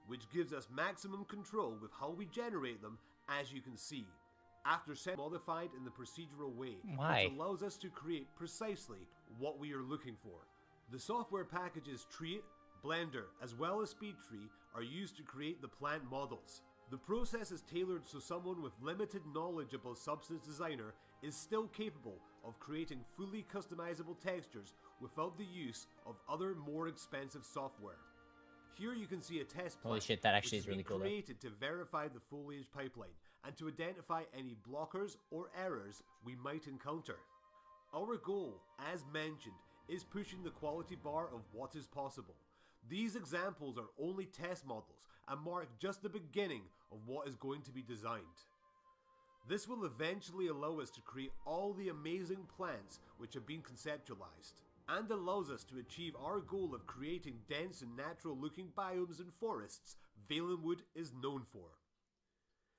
which gives us maximum control with how we generate them, as you can see. After set modified in the procedural way, Why? which allows us to create precisely what we are looking for. The software packages Treat, Blender, as well as SpeedTree are used to create the plant models. The process is tailored so someone with limited knowledge about Substance Designer is still capable of creating fully customizable textures without the use of other more expensive software. Here you can see a test plan, Holy shit, that actually is really which cool has though. been created to verify the foliage pipeline and to identify any blockers or errors we might encounter. Our goal, as mentioned, is pushing the quality bar of what is possible. These examples are only test models and mark just the beginning of what is going to be designed. This will eventually allow us to create all the amazing plants which have been conceptualized, and allows us to achieve our goal of creating dense and natural looking biomes and forests Valenwood is known for.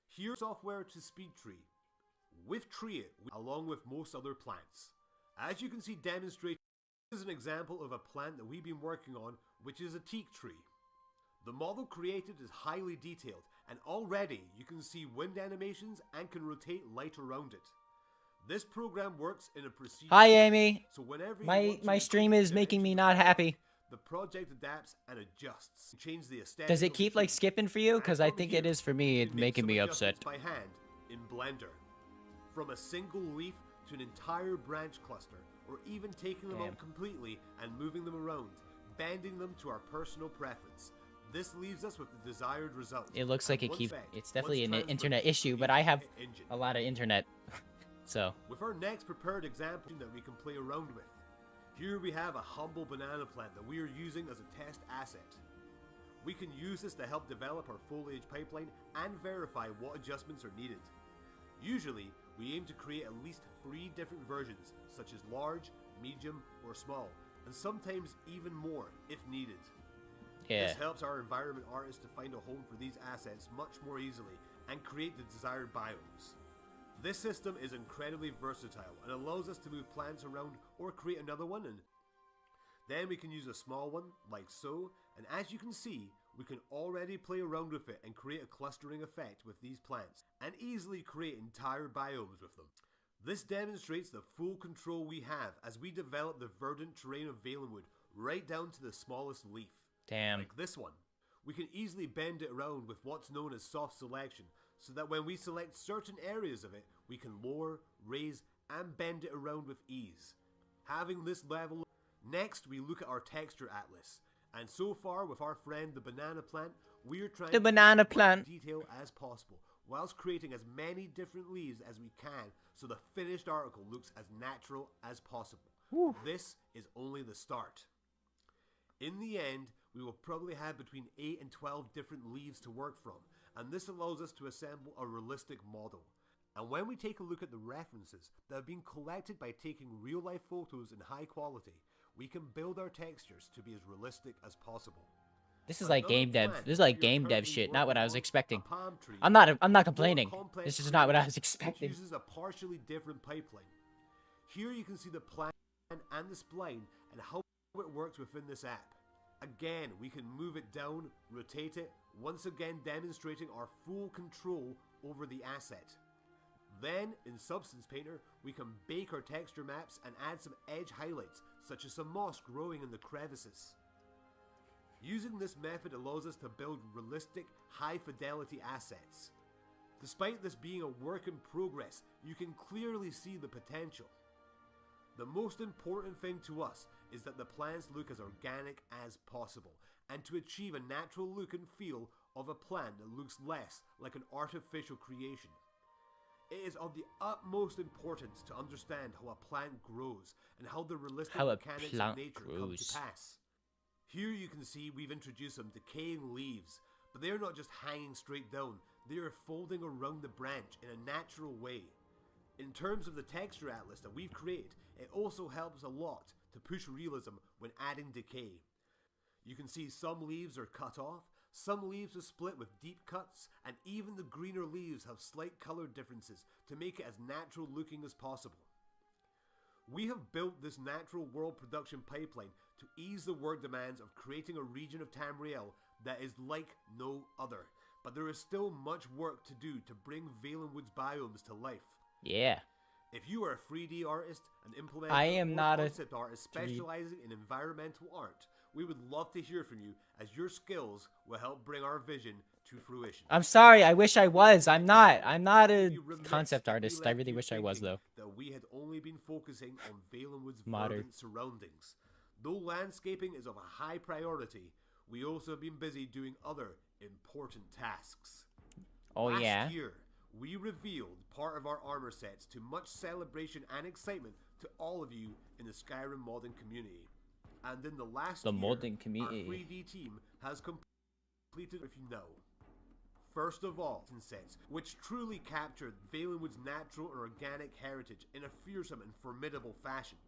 Here's software to SpeedTree, with Treat along with most other plants. As you can see demonstrated, this is an example of a plant that we've been working on, which is a teak tree. The model created is highly detailed, and already you can see wind animations and can rotate light around it. This program works in a procedure. Hi, Amy. So whenever you My want to my stream increase is the making me dimensions of not the happy. block, the project adapts and adjusts. Change the aesthetic Does it of the keep like tree. skipping for you? Because I And think from it here, is for me. you It's can make making some me upset. adjustments by hand in Blender. From a single leaf to an entire branch cluster, or even taking them out completely and moving them around, bending them to our personal preference. This leaves us with the desired result. It looks like And it once keeps. effect, It's definitely once an transferred internet to issue, the but I have engine. a lot of internet, so. With our next prepared example that we can play around with, here we have a humble banana plant that we are using as a test asset. We can use this to help develop our foliage pipeline and verify what adjustments are needed. Usually, we aim to create at least 3 different versions, such as large, medium, or small, and sometimes even more if needed. Yeah. This helps our environment artists to find a home for these assets much more easily and create the desired biomes. This system is incredibly versatile and allows us to move plants around or create another one, and then we can use a small one like so, and as you can see, we can already play around with it and create a clustering effect with these plants and easily create entire biomes with them. This demonstrates the full control we have as we develop the verdant terrain of Valenwood right down to the smallest leaf. Damn. Like this one. We can easily bend it around with what's known as soft selection, so that when we select certain areas of it, we can lower, raise, and bend it around with ease. Having this level, next we look at our texture atlas, and so far with our friend the banana plant, we are trying The to banana put as much plant. detail as possible, whilst creating as many different leaves as we can, so the finished article looks as natural as possible. Whew. This is only the start. In the end, we will probably have between 8 and 12 different leaves to work from, and this allows us to assemble a realistic model. And when we take a look at the references that have been collected by taking real-life photos in high quality, we can build our textures to be as realistic as possible. This is like game dev. This is like game dev shit. Not what I was Working on, expecting. a palm tree, I'm not more complaining. complex This is not what I was tree, which expecting. uses a partially different pipeline. Here you can see the plan and the spline and how it works within this app. Again, we can move it down, rotate it, once again demonstrating our full control over the asset. Then, in Substance Painter, we can bake our texture maps and add some edge highlights, such as some moss growing in the crevices. Using this method allows us to build realistic, high-fidelity assets. Despite this being a work in progress, you can clearly see the potential. The most important thing to us is that the plants look as organic as possible, and to achieve a natural look and feel of a plant that looks less like an artificial creation. It is of the utmost importance to understand how a plant grows and how the realistic mechanics of nature come to pass. Here you can see we've introduced some decaying leaves, but they are not just hanging straight down, they are folding around the branch in a natural way. In terms of the texture atlas that we've created, it also helps a lot to push realism when adding decay. You can see some leaves are cut off, some leaves are split with deep cuts, and even the greener leaves have slight color differences to make it as natural looking as possible. We have built this natural world production pipeline to ease the work demands of creating a region of Tamriel that is like no other. But there is still much work to do to bring Valenwood's biomes to life. Yeah. If you are a 3D artist, an implementer, I am or not a concept artist specializing in environmental art, we would love to hear from you, as your skills will help bring our vision to fruition. I'm sorry, I wish I was. I'm not a concept artist. I really wish I was, though. That we had only been focusing on Valenwood's Modern verdant surroundings. Though landscaping is of a high priority, we also have been busy doing other important tasks. Oh, Last year, we revealed part of our armor sets to much celebration and excitement to all of you in the Skyrim modding community. And in the last year, modding community, our 3D team has completed, if you know. First of all, sets, which truly captured Valenwood's natural and organic heritage in a fearsome and formidable fashion.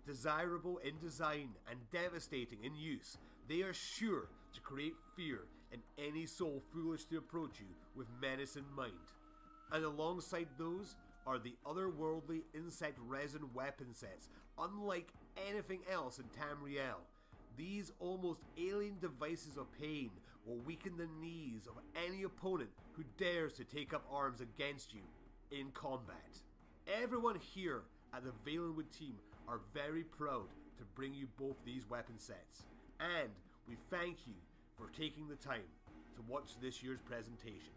Desirable in design and devastating in use, they are sure to create fear in any soul foolish to approach you with menace in mind. And alongside those are the otherworldly insect resin weapon sets, unlike anything else in Tamriel. These almost alien devices of pain will weaken the knees of any opponent who dares to take up arms against you in combat. Everyone here at the Valenwood team are very proud to bring you both these weapon sets, and we thank you for taking the time to watch this year's presentation.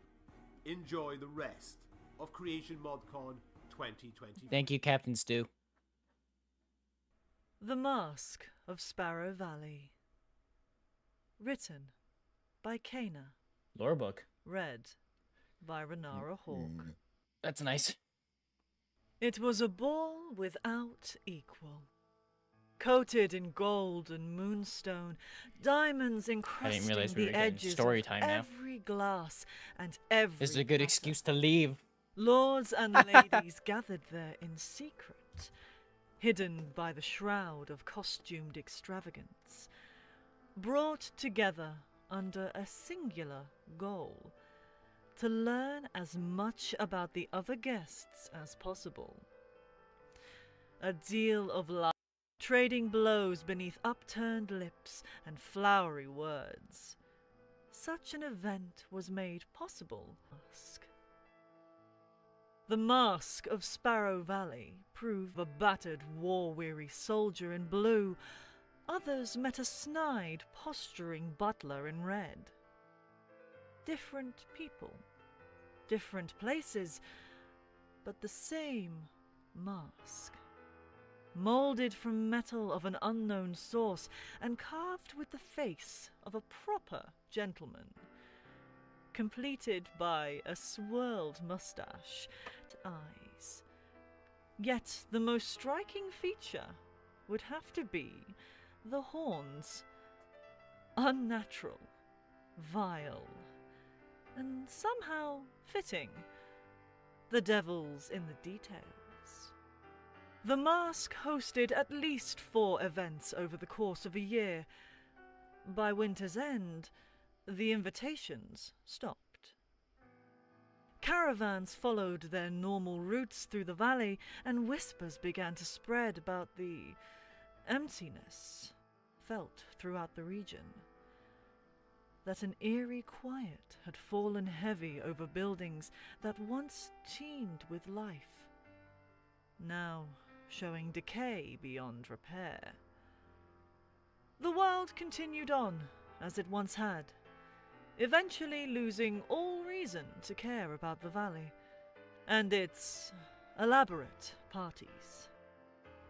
Enjoy the rest of Creation ModCon 2020. Thank you, Captain Stu. The Mask of Sparrow Valley. Written by Kana. Lorebook. Read by Renara Hawk. That's nice. It was a ball without equal. Coated in gold and moonstone, diamonds encrusting the edges of every glass and every This is a good excuse to leave. Lords and ladies gathered there in secret, hidden by the shroud of costumed extravagance, brought together under a singular goal: to learn as much about the other guests as possible. A deal of life, trading blows beneath upturned lips and flowery words. Such an event was made possible. The Mask of Sparrow Valley proved a battered, war-weary soldier in blue. Others met a snide, posturing butler in red. Different people, different places, but the same mask. Molded from metal of an unknown source and carved with the face of a proper gentleman. Completed by a swirled mustache and eyes. Yet the most striking feature would have to be the horns. Unnatural, vile, and somehow fitting. The devil's in the details. The mask hosted at least 4 events over the course of a year. By winter's end, the invitations stopped. Caravans followed their normal routes through the valley, and whispers began to spread about the emptiness felt throughout the region. That an eerie quiet had fallen heavy over buildings that once teemed with life, now showing decay beyond repair. The world continued on as it once had, eventually losing all reason to care about the valley and its elaborate parties.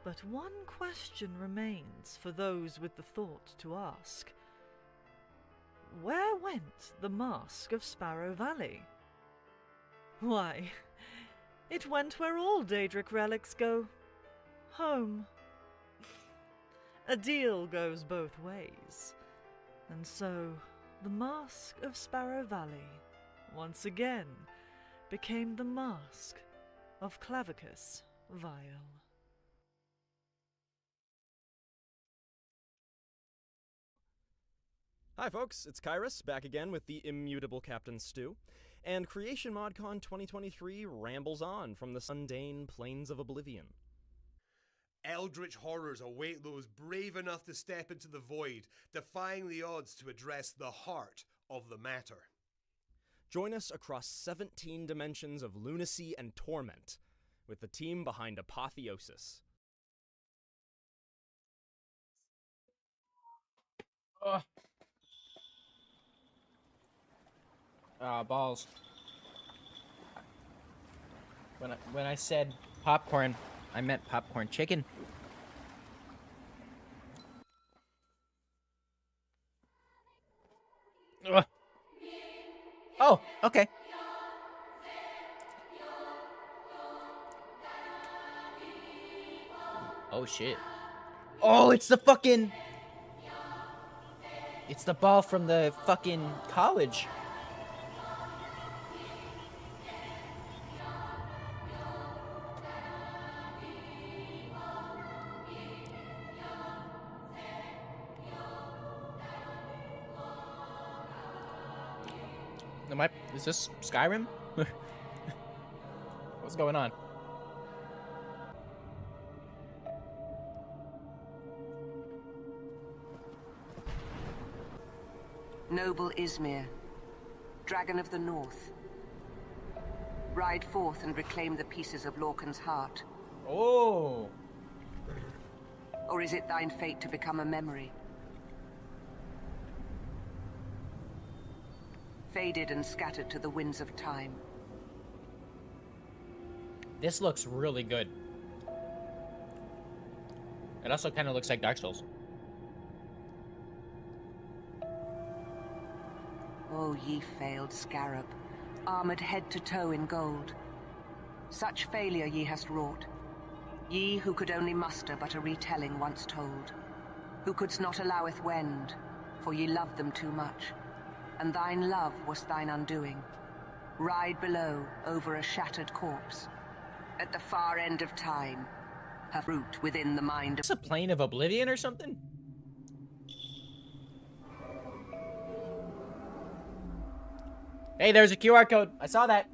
But one question remains for those with the thought to ask. Where went the Mask of Sparrow Valley? Why, it went where all Daedric relics go. Home. A deal goes both ways. And so, the Mask of Sparrow Valley, once again, became the Mask of Clavicus Vile. Hi folks, it's Kyrus, back again with the immutable Captain Stu, and Creation ModCon 2023 rambles on from the mundane plains of oblivion. Eldritch horrors await those brave enough to step into the void, defying the odds to address the heart of the matter. Join us across 17 dimensions of lunacy and torment with the team behind Apotheosis. Balls. When I said popcorn, I meant popcorn chicken. Ugh. Oh, okay. Oh shit. Oh, it's the fucking... It's the ball from the fucking college. Is this Skyrim? What's going on? Noble Izmir, Dragon of the North, ride forth and reclaim the pieces of Lorcan's heart. Oh. Or is it thine fate to become a memory? Faded and scattered to the winds of time. This looks really good. It also kind of looks like Dark Souls. Oh, ye failed scarab, armored head to toe in gold. Such failure ye hast wrought. Ye who could only muster but a retelling once told. Who couldst not alloweth wend, for ye loved them too much. And thine love was thine undoing. Ride below over a shattered corpse. At the far end of time, have root within the mind of... Is this a plane of oblivion or something? Hey, there's a QR code. I saw that.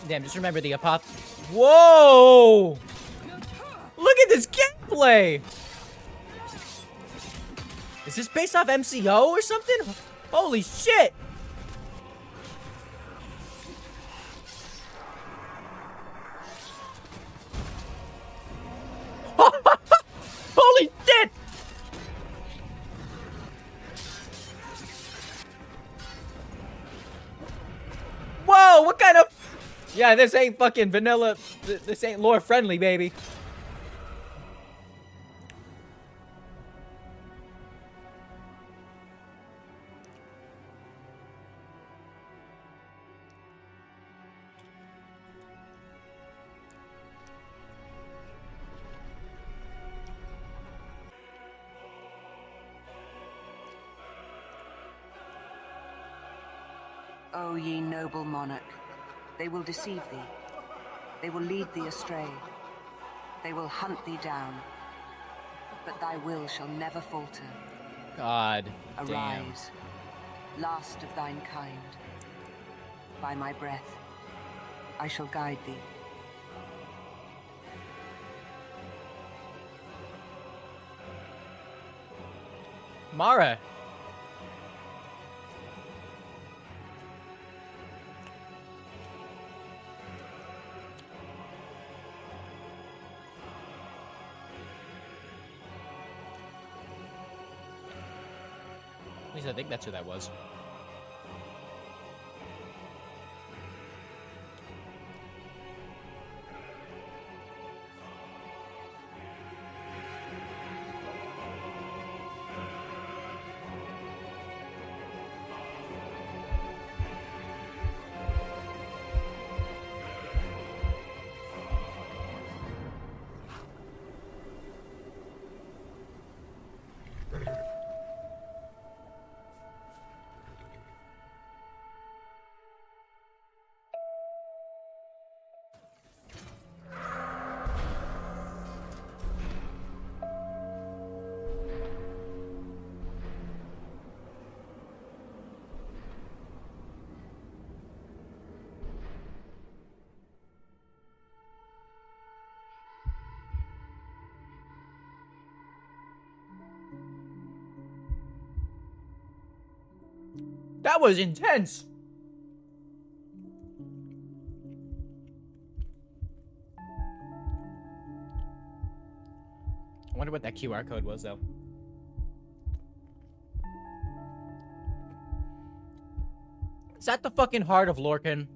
Damn, just remember the Whoa! Look at this gameplay! Is this based off MCO or something? Holy shit! Holy shit! Whoa, what kind of... Yeah, this ain't fucking vanilla. This ain't lore friendly, baby. O ye noble monarch, they will deceive thee. They will lead thee astray. They will hunt thee down. But thy will shall never falter. God damn. Arise, last of thine kind. By my breath, I shall guide thee. Mara. At least I think that's who that was. That was intense. I wonder what that QR code was, though. Is that the fucking heart of Lorcan?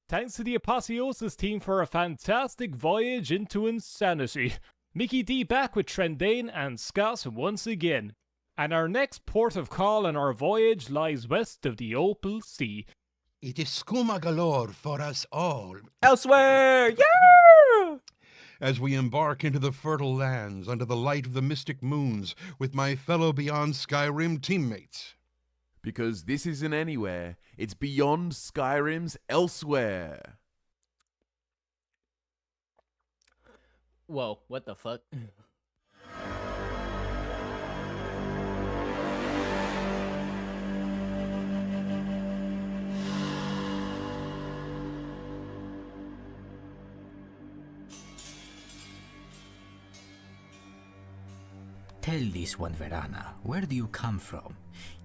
Thanks to the Apotheosis team for a fantastic voyage into insanity. Mickey D back with Trendane and Scott once again. And our next port of call on our voyage lies west of the Opal Sea. It is skooma galore for us all. Elsewhere! Yeah! As we embark into the fertile lands under the light of the mystic moons with my fellow Beyond Skyrim teammates. Because this isn't anywhere, it's beyond Skyrim's elsewhere. Whoa, what the fuck? Tell this one, Verana, where do you come from?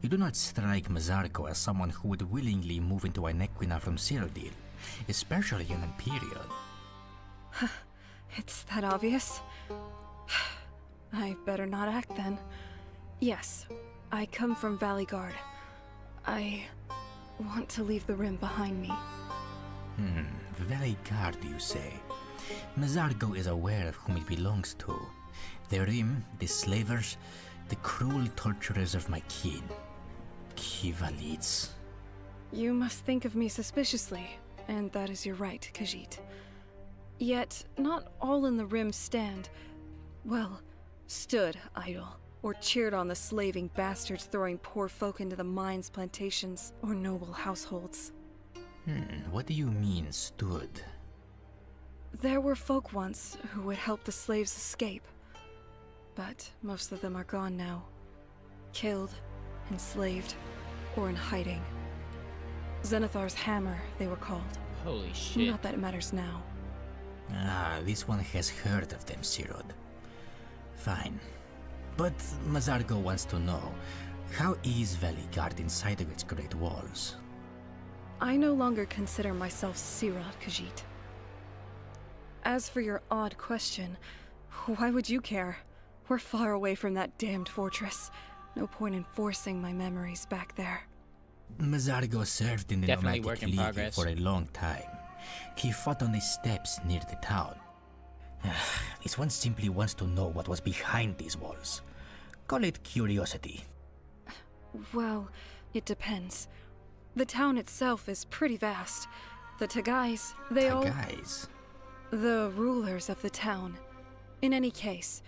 You do not strike Mazarko as someone who would willingly move into an Equina from Cyrodiil, especially an Imperial. It's that obvious? I better not act then. Yes, I come from Valley Guard. I want to leave the Rim behind me. Valley Guard, you say? Mazarko is aware of whom it belongs to. The Rim, the slavers, the cruel torturers of my kin. Kivalids. You must think of me suspiciously, and that is your right, Khajiit. Yet, not all in the Rim stood idle, or cheered on the slaving bastards throwing poor folk into the mines, plantations, or noble households. What do you mean, stood? There were folk once who would help the slaves escape, but most of them are gone now. Killed, enslaved, or in hiding. Zenithar's Hammer, they were called. Holy shit. Not that it matters now. Ah, this one has heard of them, Sirod. Fine. But Mazargo wants to know, how is Valley Guard inside of its great walls? I no longer consider myself Sirod, Khajiit. As for your odd question, why would you care? We're far away from that damned fortress. No point in forcing my memories back there. Mazargo served in the Definitely Nomadic work in League progress. for a long time. He fought on the steppes near the town. This one simply wants to know what was behind these walls. Call it curiosity. Well, it depends. The town itself is pretty vast. The Tagais, they all... Guys, The rulers of the town. In any case,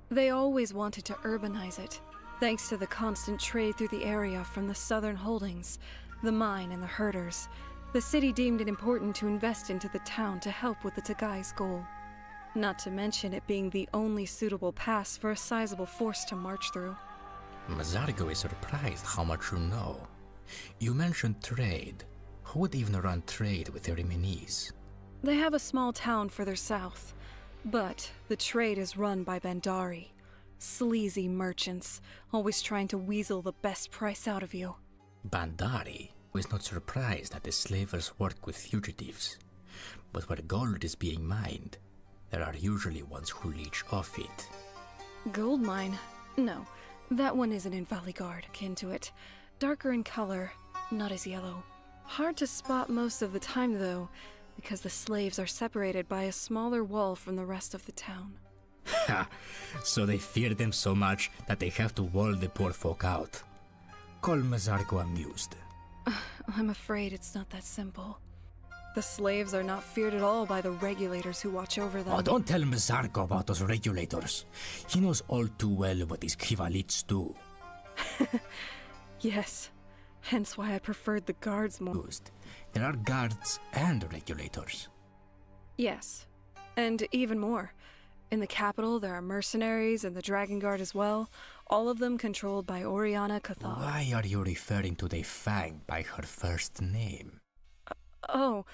they always wanted to urbanize it, thanks to the constant trade through the area from the southern holdings, the mine and the herders. The city deemed it important to invest into the town to help with the Tagai's goal. Not to mention it being the only suitable pass for a sizable force to march through. Mazargo is surprised how much you know. You mentioned trade. Who would even run trade with the Rimini? They have a small town further south, but the trade is run by Bandari. Sleazy merchants, always trying to weasel the best price out of you. Bandari was not surprised that the slavers work with fugitives. But where gold is being mined, there are usually ones who leech off it. Gold mine? No, that one isn't in Valley Guard, akin to it. Darker in color, not as yellow. Hard to spot most of the time, though, because the slaves are separated by a smaller wall from the rest of the town. Ha! So they fear them so much that they have to wall the poor folk out. Call Mazargo amused. I'm afraid it's not that simple. The slaves are not feared at all by the regulators who watch over them. Oh, don't tell Mazargo about those regulators. He knows all too well what these Kivalids do. Yes, hence why I preferred the guards more. There are guards and regulators. Yes, and even more. In the capital, there are mercenaries and the Dragon Guard as well, all of them controlled by Oriana Cathar. Why are you referring to the Fang by her first name? You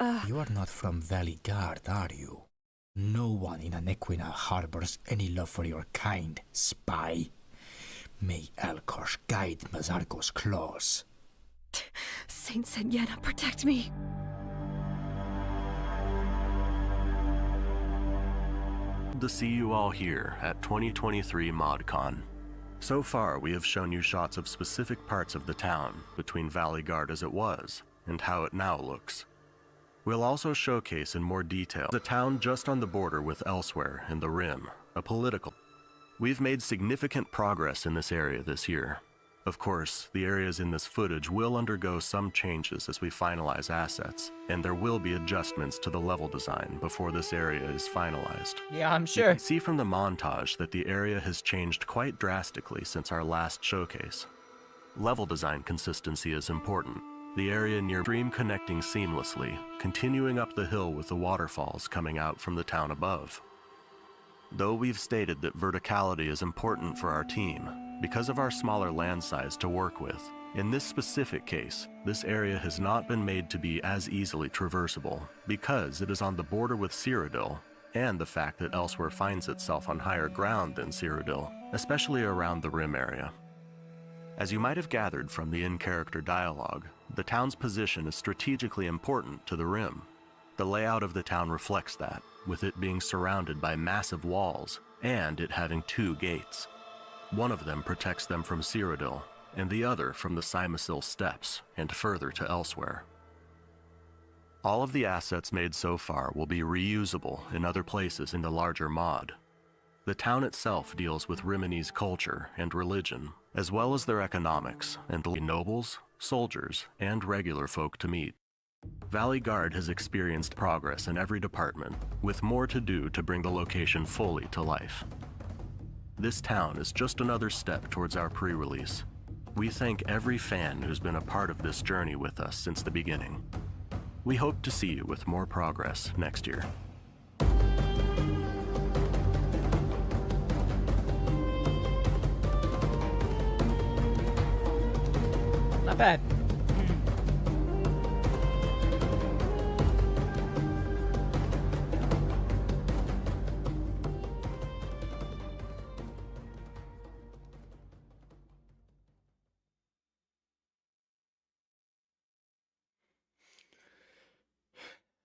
are not from Valley Guard, are you? No one in Anequina harbors any love for your kind, spy. May Elkosh guide Mazargo's claws. Saint Senyena, protect me! To see you all here at 2023 ModCon. So far, we have shown you shots of specific parts of the town, between Valley Guard as it was, and how it now looks. We'll also showcase in more detail the town just on the border with Elsewhere in the Rim, a political. We've made significant progress in this area this year. Of course, the areas in this footage will undergo some changes as we finalize assets, and there will be adjustments to the level design before this area is finalized. Yeah, I'm You sure. can see from the montage that the area has changed quite drastically since our last showcase. Level design consistency is important. The area near stream connecting seamlessly, continuing up the hill with the waterfalls coming out from the town above. Though we've stated that verticality is important for our team, because of our smaller land size to work with, in this specific case, this area has not been made to be as easily traversable because it is on the border with Cyrodiil, and the fact that Elsewhere finds itself on higher ground than Cyrodiil, especially around the Rim area. As you might have gathered from the in-character dialogue, the town's position is strategically important to the Rim. The layout of the town reflects that, with it being surrounded by massive walls, and it having 2 gates. One of them protects them from Cyrodiil, and the other from the Simasil Steppes, and further to Elsewhere. All of the assets made so far will be reusable in other places in the larger mod. The town itself deals with Rimini's culture and religion, as well as their economics, and nobles, soldiers, and regular folk to meet. Valley Guard has experienced progress in every department, with more to do to bring the location fully to life. This town is just another step towards our pre-release. We thank every fan who's been a part of this journey with us since the beginning. We hope to see you with more progress next year. Not bad.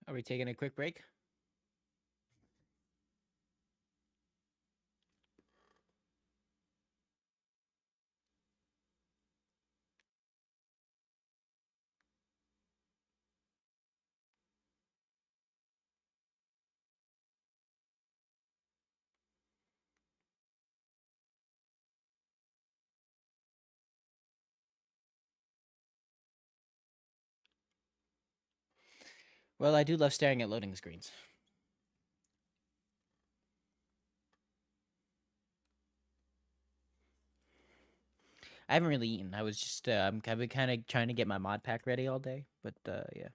Are we taking a quick break? Well, I do love staring at loading screens. I haven't really eaten. I was just I've been kind of trying to get my mod pack ready all day, but yeah.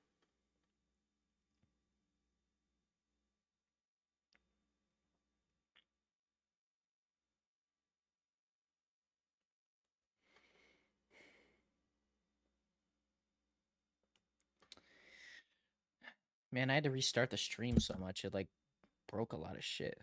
Man, I had to restart the stream so much it like broke a lot of shit.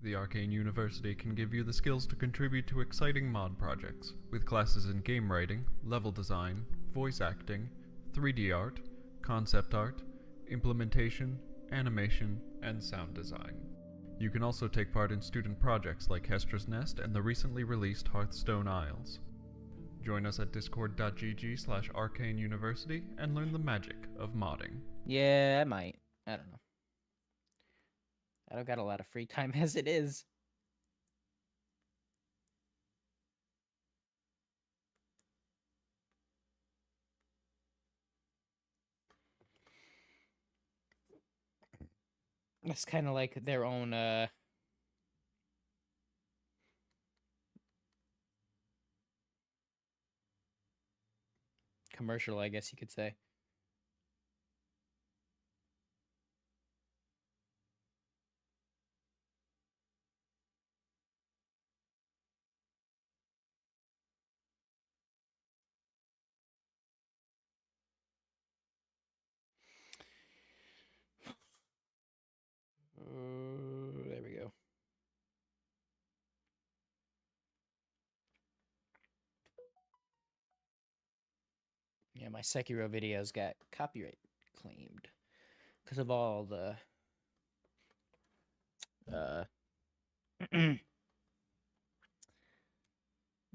The Arcane University can give you the skills to contribute to exciting mod projects, with classes in game writing, level design, voice acting, 3D art, concept art, implementation, animation, and sound design. You can also take part in student projects like Hestra's Nest and the recently released Hearthstone Isles. Join us at discord.gg/arcaneuniversity and learn the magic of modding. Yeah, I might. I don't know. I don't got a lot of free time as it is. It's kind of like their own commercial, I guess you could say. Yeah, my Sekiro videos got copyright claimed because of all the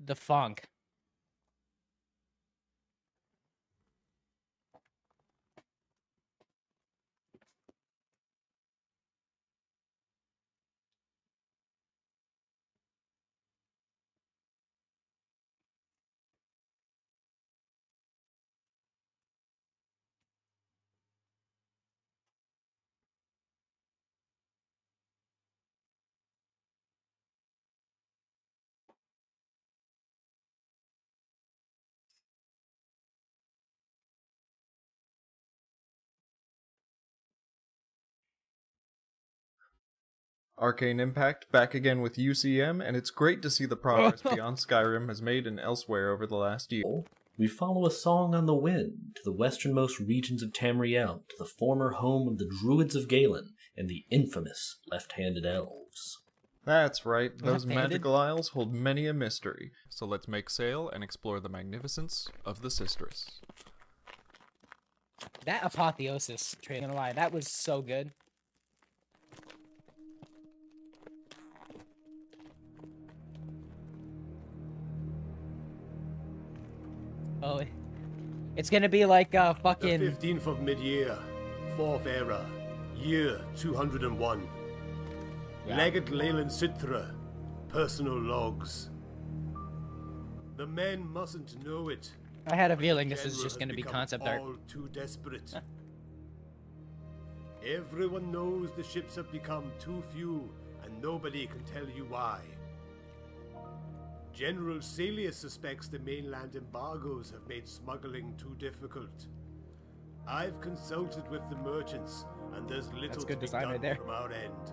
the funk. Arcane Impact back again with UCM, and it's great to see the progress Beyond Skyrim has made and elsewhere over the last year. We follow a song on the wind to the westernmost regions of Tamriel, to the former home of the Druids of Galen and the infamous left-handed elves. That's right, those Left-handed? magical isles hold many a mystery. So let's make sail and explore the magnificence of the Sistress. That apotheosis, I'm gonna lie, that was so good. Oh, it's gonna be like fucking. The 15th of mid-year, 4th era, year 201. Yeah. Legate Leyland Citra, personal logs. The men mustn't know it. I had a feeling this General is just has gonna be become concept art. all too desperate. Everyone knows the ships have become too few, and nobody can tell you why. General Celius suspects the mainland embargoes have made smuggling too difficult. I've consulted with the merchants, and there's little That's to good be design done right there. from our end.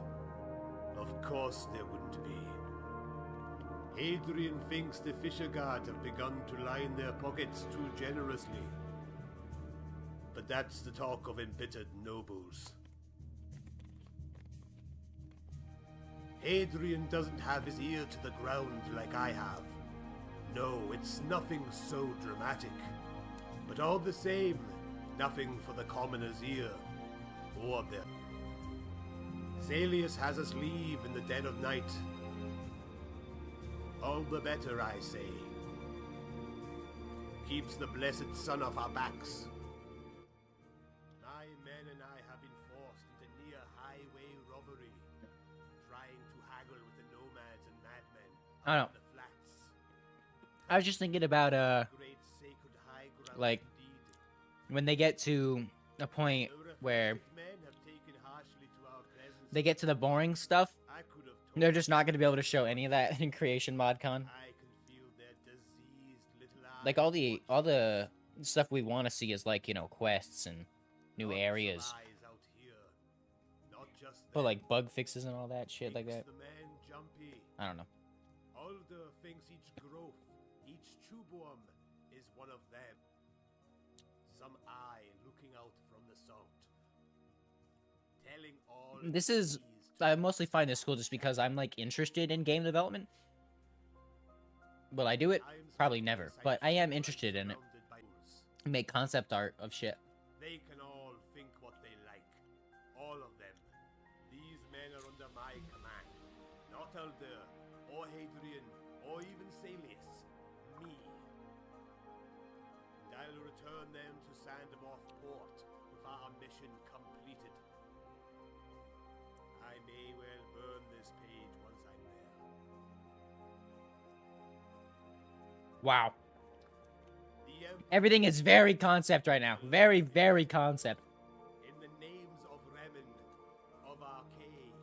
Of course there wouldn't be. Adrian thinks the Fisher Guard have begun to line their pockets too generously. But that's the talk of embittered nobles. Adrian doesn't have his ear to the ground like I have. No, it's nothing so dramatic. But all the same, nothing for the commoner's ear. Or them. Salius has us leave in the dead of night. All the better, I say. Keeps the blessed sun off our backs. My men and I have been forced into near highway robbery, trying to haggle with the nomads and madmen I don't on know. the flats. I was just thinking about Great sacred high ground like indeed. when they get to a point where Men have taken harshly to our presence. they get to the boring stuff, I could have told they're just not gonna be able to show any of that in Creation ModCon. I can feel their diseased little eyes. Like all the stuff we want to see is like, you know, quests and new Lots of areas, eyes out here. Not just but them. like bug fixes and all that shit like Makes that. the man jumpy. I don't know. Alder thinks each growth, each tubeworm is one of them. Some eye looking out from the salt. Telling all This is I mostly find this cool just because I'm like interested in game development. Will I do it? Probably never, but I am interested in it. Make concept art of shit. They can all think what they like. All of them. These men are under my command. Not Alder, or Hadrian, or even Salius. Me. And I'll return them to Sandmoth Port with our mission completed. I may well burn this page once I'm there. Wow. The Everything is very concept right now. Very, very concept. In the names of Remen, of Arcane,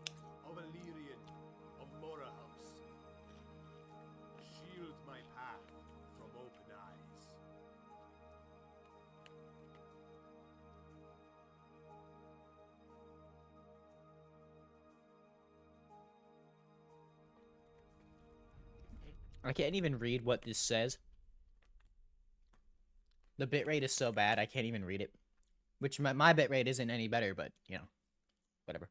of Illyrian, of Morahouse, shield my path from open eyes. I can't even read what this says. The bitrate is so bad, I can't even read it. Which my bitrate isn't any better, but, you know, whatever.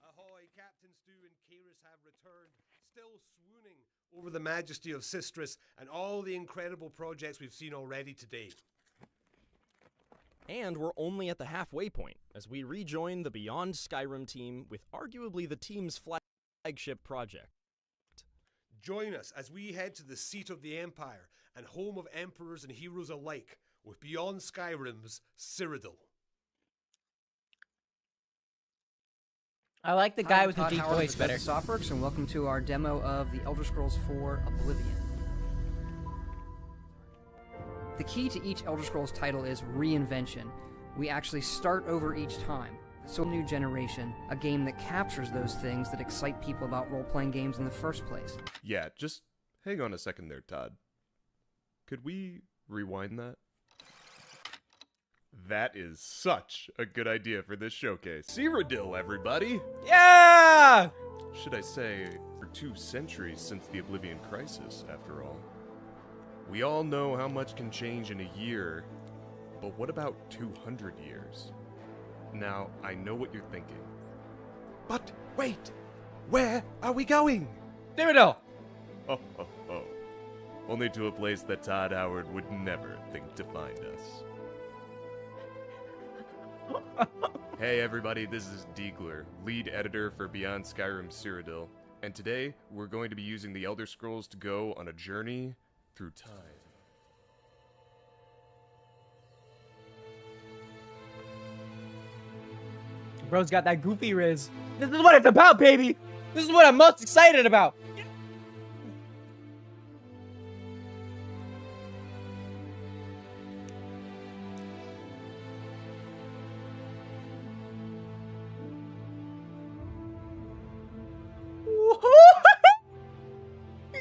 Ahoy, Captain Stu and Kyrus have returned, still swooning over the majesty of Sistrus and all the incredible projects we've seen already today. And we're only at the halfway point, as we rejoin the Beyond Skyrim team with arguably the team's flagship project. Join us as we head to the seat of the Empire and home of emperors and heroes alike with Beyond Skyrim's Cyrodiil. I like the guy with the Todd deep Howard voice with better. Softworks, and welcome to our demo of The Elder Scrolls IV Oblivion. The key to each Elder Scrolls title is reinvention. We actually start over each time. So new generation, a game that captures those things that excite people about role-playing games in the first place. Yeah, just hang on a second there, Todd. Could we rewind that? That is such a good idea for this showcase. Cyrodiil, everybody! Yeah! Should I say, for 2 centuries since the Oblivion Crisis, after all. We all know how much can change in a year, but what about 200 years? Now, I know what you're thinking. But wait! Where are we going? Cyrodiil! Oh. Only to a place that Todd Howard would never think to find us. Hey everybody, this is Diegler, lead editor for Beyond Skyrim Cyrodiil, and today we're going to be using the Elder Scrolls to go on a journey through time. Bro's got that goofy riz. This is what it's about, baby! This is what I'm most excited about!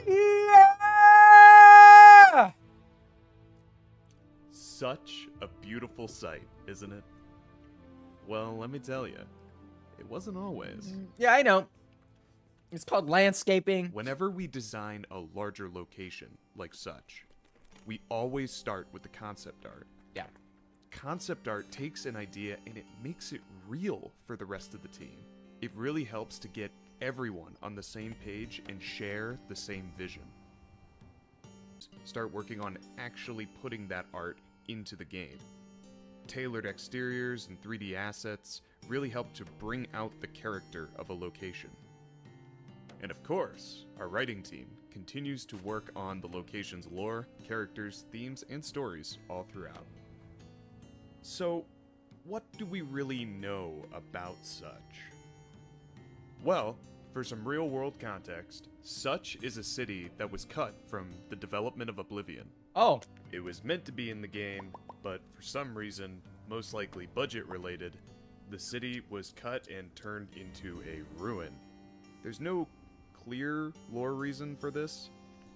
Yeah! Such a beautiful sight, isn't it? Well, let me tell you, it wasn't always. Yeah, I know. It's called landscaping. Whenever we design a larger location, like such, we always start with the concept art. Yeah. Concept art takes an idea and it makes it real for the rest of the team. It really helps to get everyone on the same page and share the same vision. Start working on actually putting that art into the game. Tailored exteriors and 3D assets really help to bring out the character of a location. And of course, our writing team continues to work on the location's lore, characters, themes, and stories all throughout. So, what do we really know about Such? Well, for some real-world context, Such is a city that was cut from the development of Oblivion. Oh. It was meant to be in the game, but for some reason, most likely budget-related, the city was cut and turned into a ruin. There's no clear lore reason for this,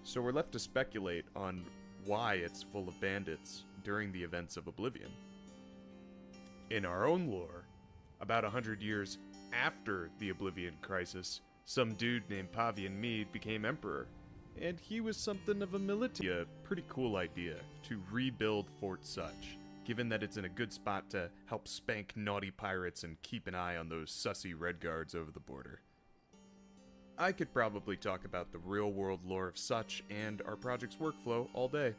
so we're left to speculate on why it's full of bandits during the events of Oblivion. In our own lore, about 100 years after the Oblivion Crisis, some dude named Pavian Mead became emperor, and he was something of a military. A pretty cool idea to rebuild Fort Such, given that it's in a good spot to help spank naughty pirates and keep an eye on those sussy Redguards over the border. I could probably talk about the real-world lore of Such and our project's workflow all day,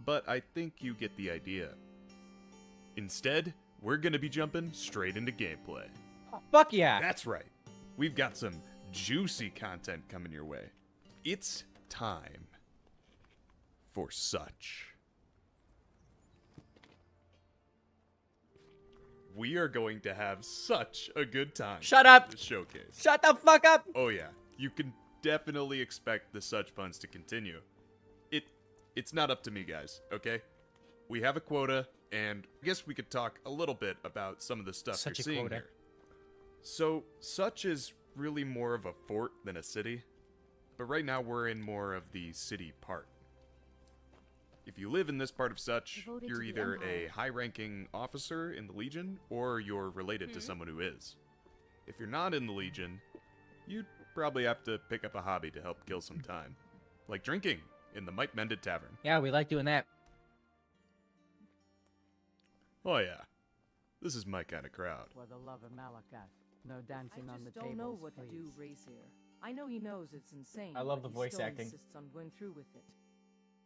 but I think you get the idea. Instead, we're gonna be jumping straight into gameplay. Oh, fuck yeah! That's right. We've got some juicy content coming your way. It's time for Such. We are going to have such a good time. Shut up! At this showcase. Shut the fuck up! Oh yeah, you can definitely expect the Such puns to continue. It's not up to me, guys, okay? We have a quota, and I guess we could talk a little bit about some of the stuff Such you're a seeing quota. here. So, Such is really more of a fort than a city, but right now we're in more of the city part. If you live in this part of Such, Devoted you're to the either Empire. a high-ranking officer in the Legion, or you're related to someone who is. If you're not in the Legion, you'd probably have to pick up a hobby to help kill some time. Like drinking in the Might Mended Tavern. Yeah, we like doing that. Oh yeah, this is my kind of crowd. For the love of Malakas, no dancing on the I just tables, don't know what please. to do, Razier. I know he knows it's insane. I love but the he voice still acting. insists on going through with it.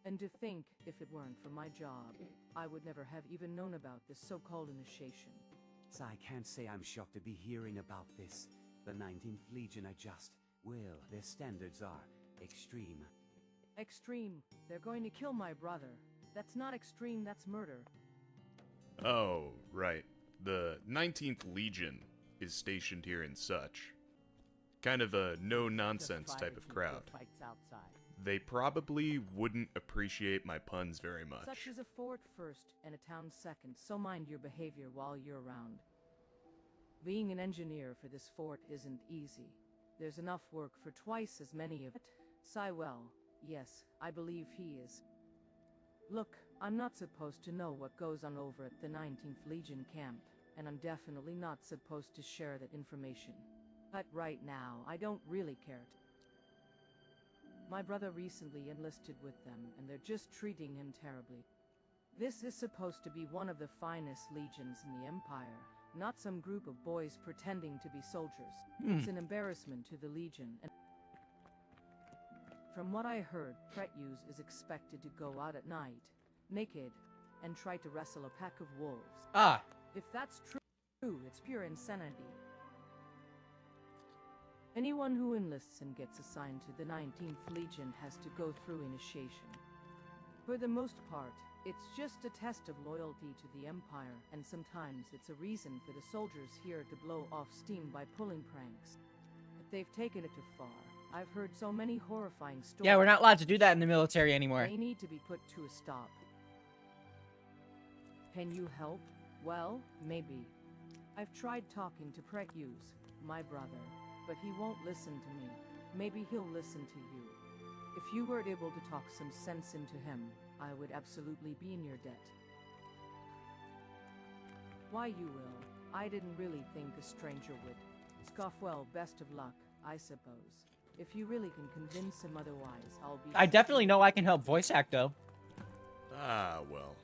And to think, if it weren't for my job, I would never have even known about this so-called initiation. So I can't say I'm shocked to be hearing about this. The 19th Legion are just, well, their standards are extreme. Extreme. They're going to kill my brother. That's not extreme, that's murder. Oh, right. The 19th Legion is stationed here in Such. Kind of a no-nonsense type of crowd. They probably wouldn't appreciate my puns very much. Such is a fort first and a town second, so mind your behavior while you're around. Being an engineer for this fort isn't easy. There's enough work for twice as many of it. Sywell, yes, I believe he is. Look, I'm not supposed to know what goes on over at the 19th Legion camp, and I'm definitely not supposed to share that information. But right now, I don't really care. My brother recently enlisted with them, and they're just treating him terribly. This is supposed to be one of the finest legions in the Empire, not some group of boys pretending to be soldiers. It's an embarrassment to the Legion, and from what I heard, Pretuse is expected to go out at night, naked, and try to wrestle a pack of wolves. Ah! If that's true, it's pure insanity. Anyone who enlists and gets assigned to the 19th Legion has to go through initiation. For the most part, it's just a test of loyalty to the Empire, and sometimes it's a reason for the soldiers here to blow off steam by pulling pranks. But they've taken it too far. I've heard so many horrifying stories. Yeah, we're not allowed to do that in the military anymore. They need to be put to a stop. Can you help? Well, maybe. I've tried talking to Pretuse, my brother, but he won't listen to me. Maybe he'll listen to you. If you were able to talk some sense into him, I would absolutely be in your debt. Why you will. I didn't really think a stranger would. Scoffwell, best of luck, I suppose. If you really can convince him otherwise, I'll be... I definitely know I can help voice act, though. Ah, well.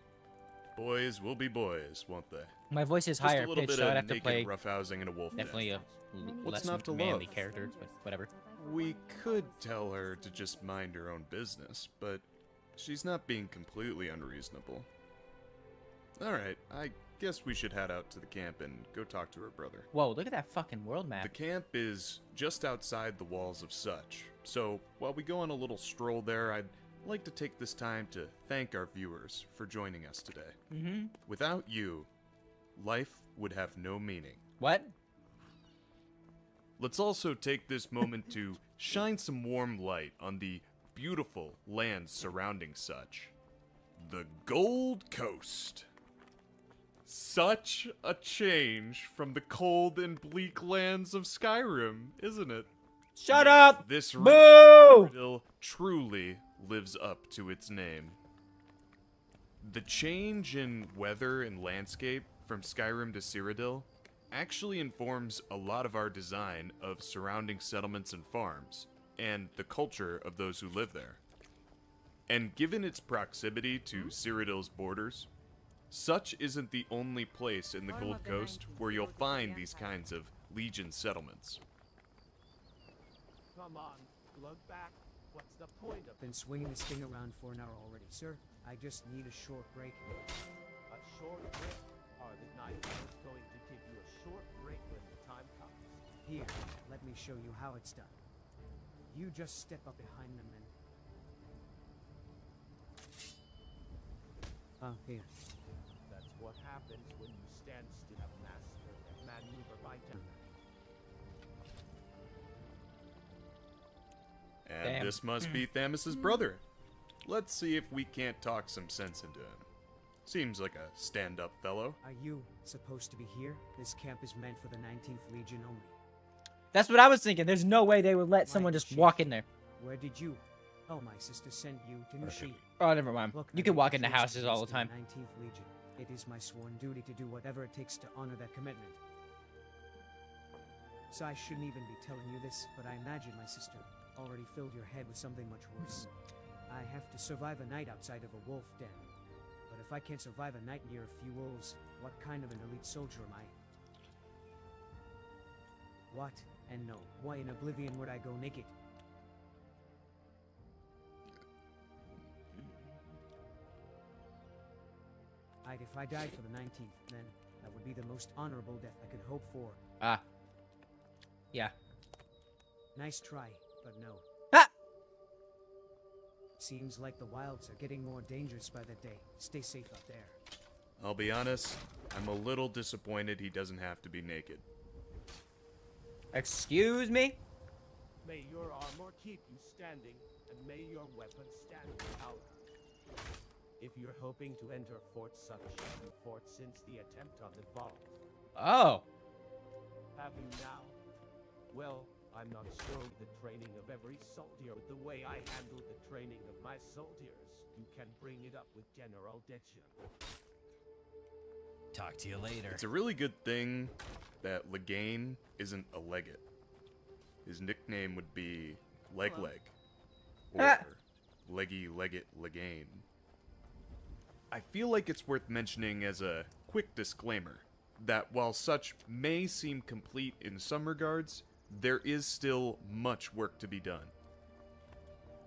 Boys will be boys, won't they? My voice is Just higher a little pitched, bit so I'd of have to naked play roughhousing in a wolf definitely den. a What's less not to manly love? character, but whatever. We could tell her to just mind her own business, but she's not being completely unreasonable. Alright, I guess we should head out to the camp and go talk to her brother. Whoa, look at that fucking world map. The camp is just outside the walls of Such, so while we go on a little stroll there, I'd like to take this time to thank our viewers for joining us today. Mm-hmm. Without you, life would have no meaning. What? Let's also take this moment to shine some warm light on the beautiful lands surrounding Such. The Gold Coast. Such a change from the cold and bleak lands of Skyrim, isn't it? Shut up! This Boo! Cyrodiil truly lives up to its name. The change in weather and landscape from Skyrim to Cyrodiil actually informs a lot of our design of surrounding settlements and farms, and the culture of those who live there. And given its proximity to Cyrodiil's borders, Such isn't the only place in the Gold Coast where you'll find these kinds of Legion settlements. Come on, look back. What's the point of Been swinging this thing around for an hour already, sir. I just need a short break. a short break? Are the Night Elves going to give you a short break when the time comes? Here, let me show you how it's done. You just step up behind them and... here. That's what happens when you stand still and master and maneuver by And Damn. this must be Thamus's brother. Let's see if we can't talk some sense into him. Seems like a stand-up fellow. Are you supposed to be here? This camp is meant for the 19th Legion only. That's what I was thinking. There's no way they would let someone just walk in there. Where did you? Oh, my sister sent you, didn't she? Oh, never mind. Look, You I can made walk the into choice to houses all the enlist in time. 19th Legion. It is my sworn duty to do whatever it takes to honor that commitment. So I shouldn't even be telling you this, but I imagine my sister already filled your head with something much worse. I have to survive a night outside of a wolf den. But if I can't survive a night near a few wolves, what kind of an elite soldier am I? What And no, why in Oblivion would I go naked? If I died for the 19th, then that would be the most honorable death I could hope for. Ah. Yeah. Nice try, but no. Ah! Seems like the wilds are getting more dangerous by the day. Stay safe out there. I'll be honest, I'm a little disappointed he doesn't have to be naked. Excuse me? May your armor keep you standing, and may your weapons stand out. If you're hoping to enter Fort Such fort since the attempt on the vault. Oh. Have you now? Well, I'm not sure with the training of every soldier with the way I handled the training of my soldiers. You can bring it up with General Detchen. Talk to you later. It's a really good thing that Legane isn't a Legate. His nickname would be Leg, or Leggy Legate Legane. I feel like it's worth mentioning as a quick disclaimer that while Such may seem complete in some regards, there is still much work to be done.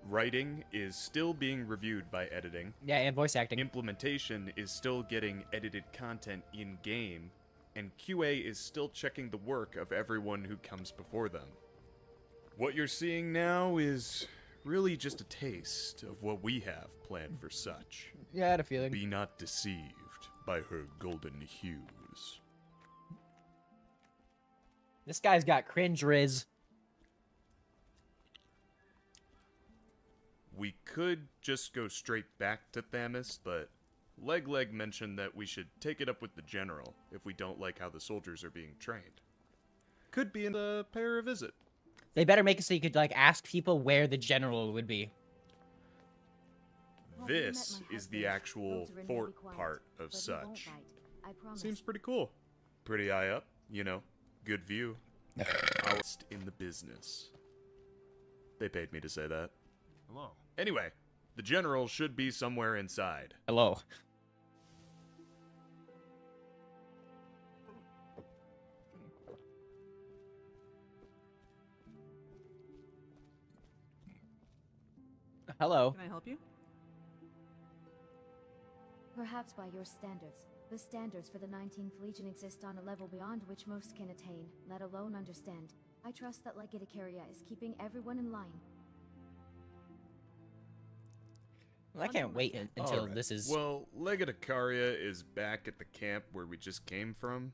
Writing is still being reviewed by editing. Yeah, and voice acting. Implementation is still getting edited content in-game, and QA is still checking the work of everyone who comes before them. What you're seeing now is really just a taste of what we have planned for Such. Yeah, I had a feeling. Be not deceived by her golden hues. This guy's got cringe riz. We could just go straight back to Thamus, but Leg mentioned that we should take it up with the General if we don't like how the soldiers are being trained. Could be a pair a visit. They better make it so you could, like, ask people where the General would be. This is the actual fort part of Such. Seems pretty cool. Pretty high up, you know. Good view. Highest in the business. They paid me to say that. Hello. Anyway, the General should be somewhere inside. Hello. Hello. Can I help you? Perhaps by your standards. The standards for the 19th Legion exist on a level beyond which most can attain, let alone understand. I trust that Legate Icaria is keeping everyone in line. Well, I can't wait until Alright. this is... Well, Legate Icaria is back at the camp where we just came from.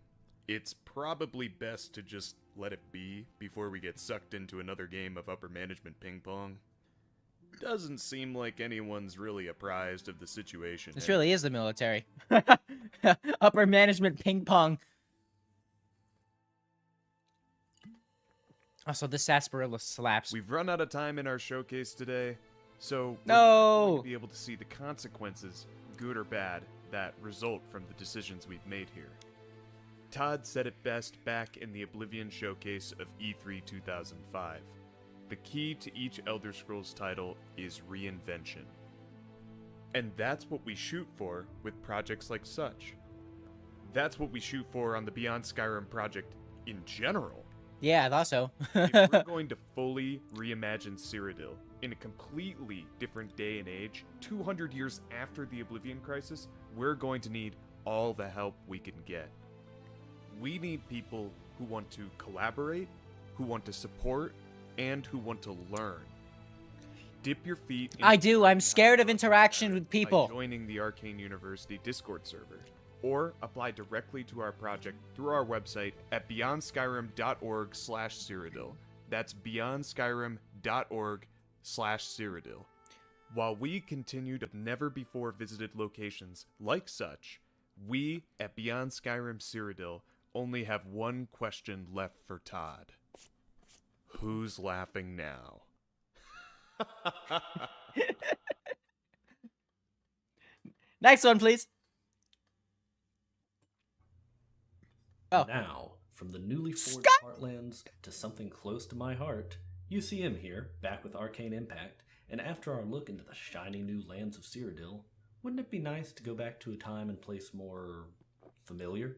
It's probably best to just let it be before we get sucked into another game of upper management ping pong. Doesn't seem like anyone's really apprised of the situation. This really is the military. Upper management ping pong. Also, this sarsaparilla slaps. We've run out of time in our showcase today, so we're No! going to be able to see the consequences, good or bad, that result from the decisions we've made here. Todd said it best back in the Oblivion showcase of E3 2005. The key to each Elder Scrolls title is reinvention. And that's what we shoot for with projects like Such. That's what we shoot for on the Beyond Skyrim project in general. Yeah, I thought so. If we're going to fully reimagine Cyrodiil in a completely different day and age, 200 years after the Oblivion Crisis, we're going to need all the help we can get. We need people who want to collaborate, who want to support, and who want to learn. Dip your feet in I do. I'm scared of interaction with people. by joining the Arcane University Discord server, or apply directly to our project through our website at beyondskyrim.org/Cyrodiil. That's beyondskyrim.org/Cyrodiil. While we continue to never before visited locations like Such, we at Beyond Skyrim Cyrodiil only have one question left for Todd. Who's laughing now? Next one, please. Oh. Now, from the newly forged heartlands to something close to my heart, UCM here, back with Arcane Impact, and after our look into the shiny new lands of Cyrodiil, wouldn't it be nice to go back to a time and place more familiar?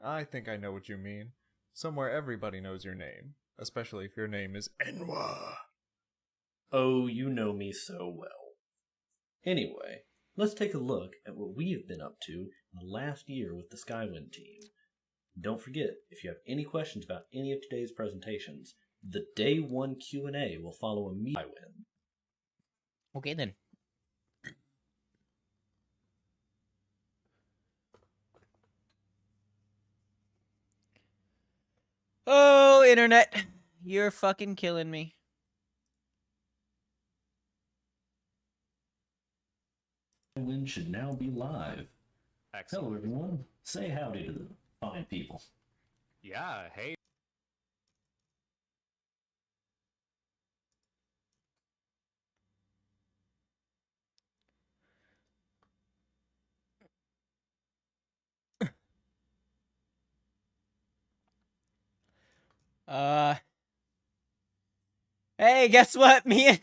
I think I know what you mean. Somewhere everybody knows your name. Especially if your name is Enwa. Oh, you know me so well. Anyway, let's take a look at what we have been up to in the last year with the Skywind team. Don't forget, if you have any questions about any of today's presentations, the Day 1 Q&A will follow immediately. Okay then. Oh, internet. You're fucking killing me. Skywind should now be live. Excellent. Hello, everyone. Say howdy to the fine people. Yeah, hey. Hey, guess what? Me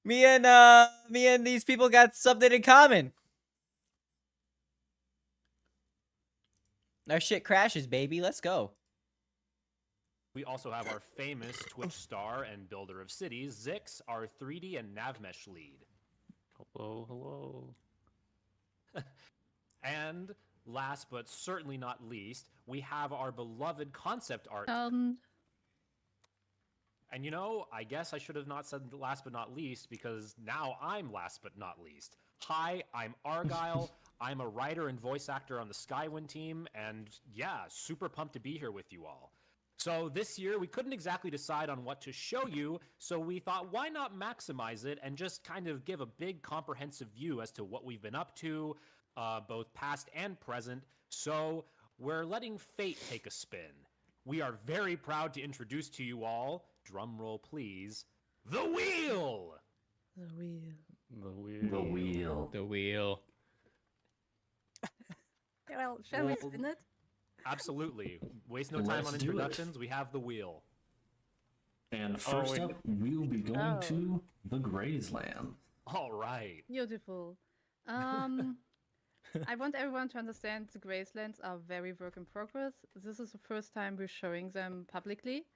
and these people got something in common. Our shit crashes, baby. Let's go. We also have our famous Twitch star and builder of cities, Zix, our 3D and Navmesh lead. Hello, hello. And last but certainly not least, we have our beloved concept art. And you know, I guess I should have not said last but not least, because now I'm last but not least. Hi, I'm Argyle. I'm a writer and voice actor on the Skywind team, and yeah, super pumped to be here with you all. So this year, we couldn't exactly decide on what to show you, so we thought, why not maximize it and just kind of give a big comprehensive view as to what we've been up to, both past and present. So we're letting fate take a spin. We are very proud to introduce to you all, drum roll please, the wheel! The wheel. The wheel. The wheel. The wheel. Well, shall we spin it? Absolutely. Waste no time on Let's do it. introductions. We have the wheel. And first up, we'll be going to the Graysland. All right. Beautiful. I want everyone to understand the Gracelands are very work in progress. This is the first time we're showing them publicly.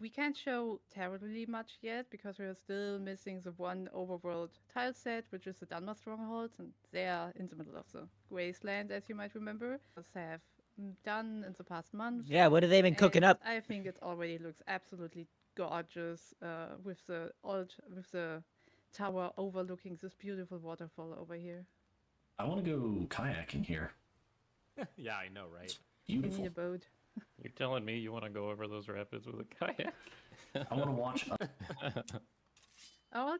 We can't show terribly much yet because we're still missing the one overworld tile set, which is the Dunmer Strongholds, and they are in the middle of the Graceland, as you might remember. They have done in the past month. Yeah, what have they been cooking up? I think it already looks absolutely gorgeous with the tower overlooking this beautiful waterfall over here. I want to go kayaking here. Yeah, I know, right? Beautiful. I need a boat. You're telling me you want to go over those rapids with a kayak? I want to watch. Oh,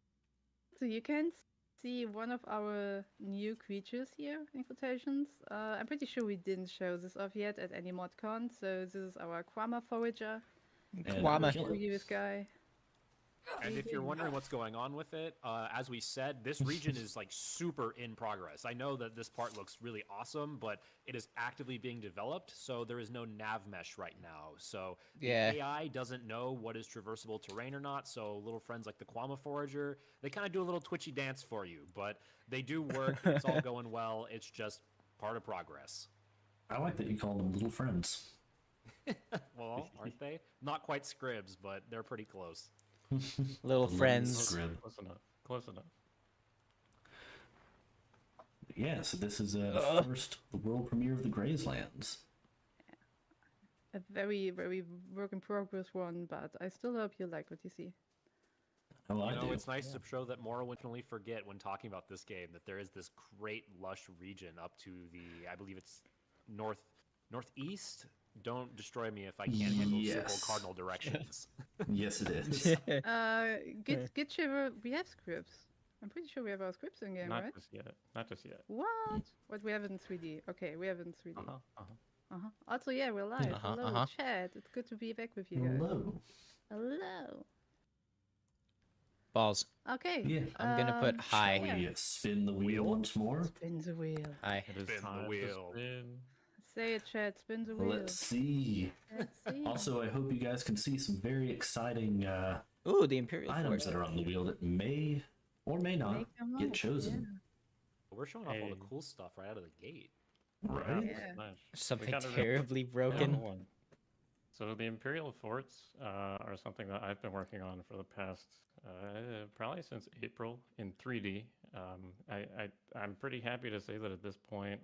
so you can see one of our new creatures here in quotations. I'm pretty sure we didn't show this off yet at any ModCon. So this is our Quama Forager. Quama. This guy. And if you're wondering what's going on with it, as we said, this region is like super in progress. I know that this part looks really awesome, but it is actively being developed, so there is no nav mesh right now. So the AI doesn't know what is traversable terrain or not, so little friends like the Quama Forager, they kind of do a little twitchy dance for you, but they do work, it's all going well, it's just part of progress. I like that you call them little friends. Well, aren't they? Not quite Scribs, but they're pretty close. Little friends. Close enough. Close enough. Yeah, so this is first the world premiere of the Grayslands. A very, very work in progress one, but I still hope you like what you see. Oh, I do. It's nice to show that Mora wouldn't really forget when talking about this game that there is this great lush region up to the, I believe it's northeast. Don't destroy me if I can't handle simple cardinal directions. Yes, it is. Get Shiver, we have scripts. I'm pretty sure we have our scripts in game, right? Not just yet. Not just yet. What? What we have in 3D? Okay, we have in 3D. Also, yeah, we're live. Hello, chat. It's good to be back with you guys. Hello. Hello. Balls. Okay. Yeah. I'm gonna put hi. Shall we spin the wheel once more? Spin the wheel. Hi. It is time to spin. Say it, chat. Spin the wheel. Let's see. Also, I hope you guys can see some very exciting ooh, the Imperial items Force. that are on the wheel that may or may not get chosen. We're showing off all the cool stuff right out of the gate. Right? Yeah. Something We got a real- terribly broken. one. So the Imperial forts are something that I've been working on for the past probably since April in 3D. I'm pretty happy to say that at this point,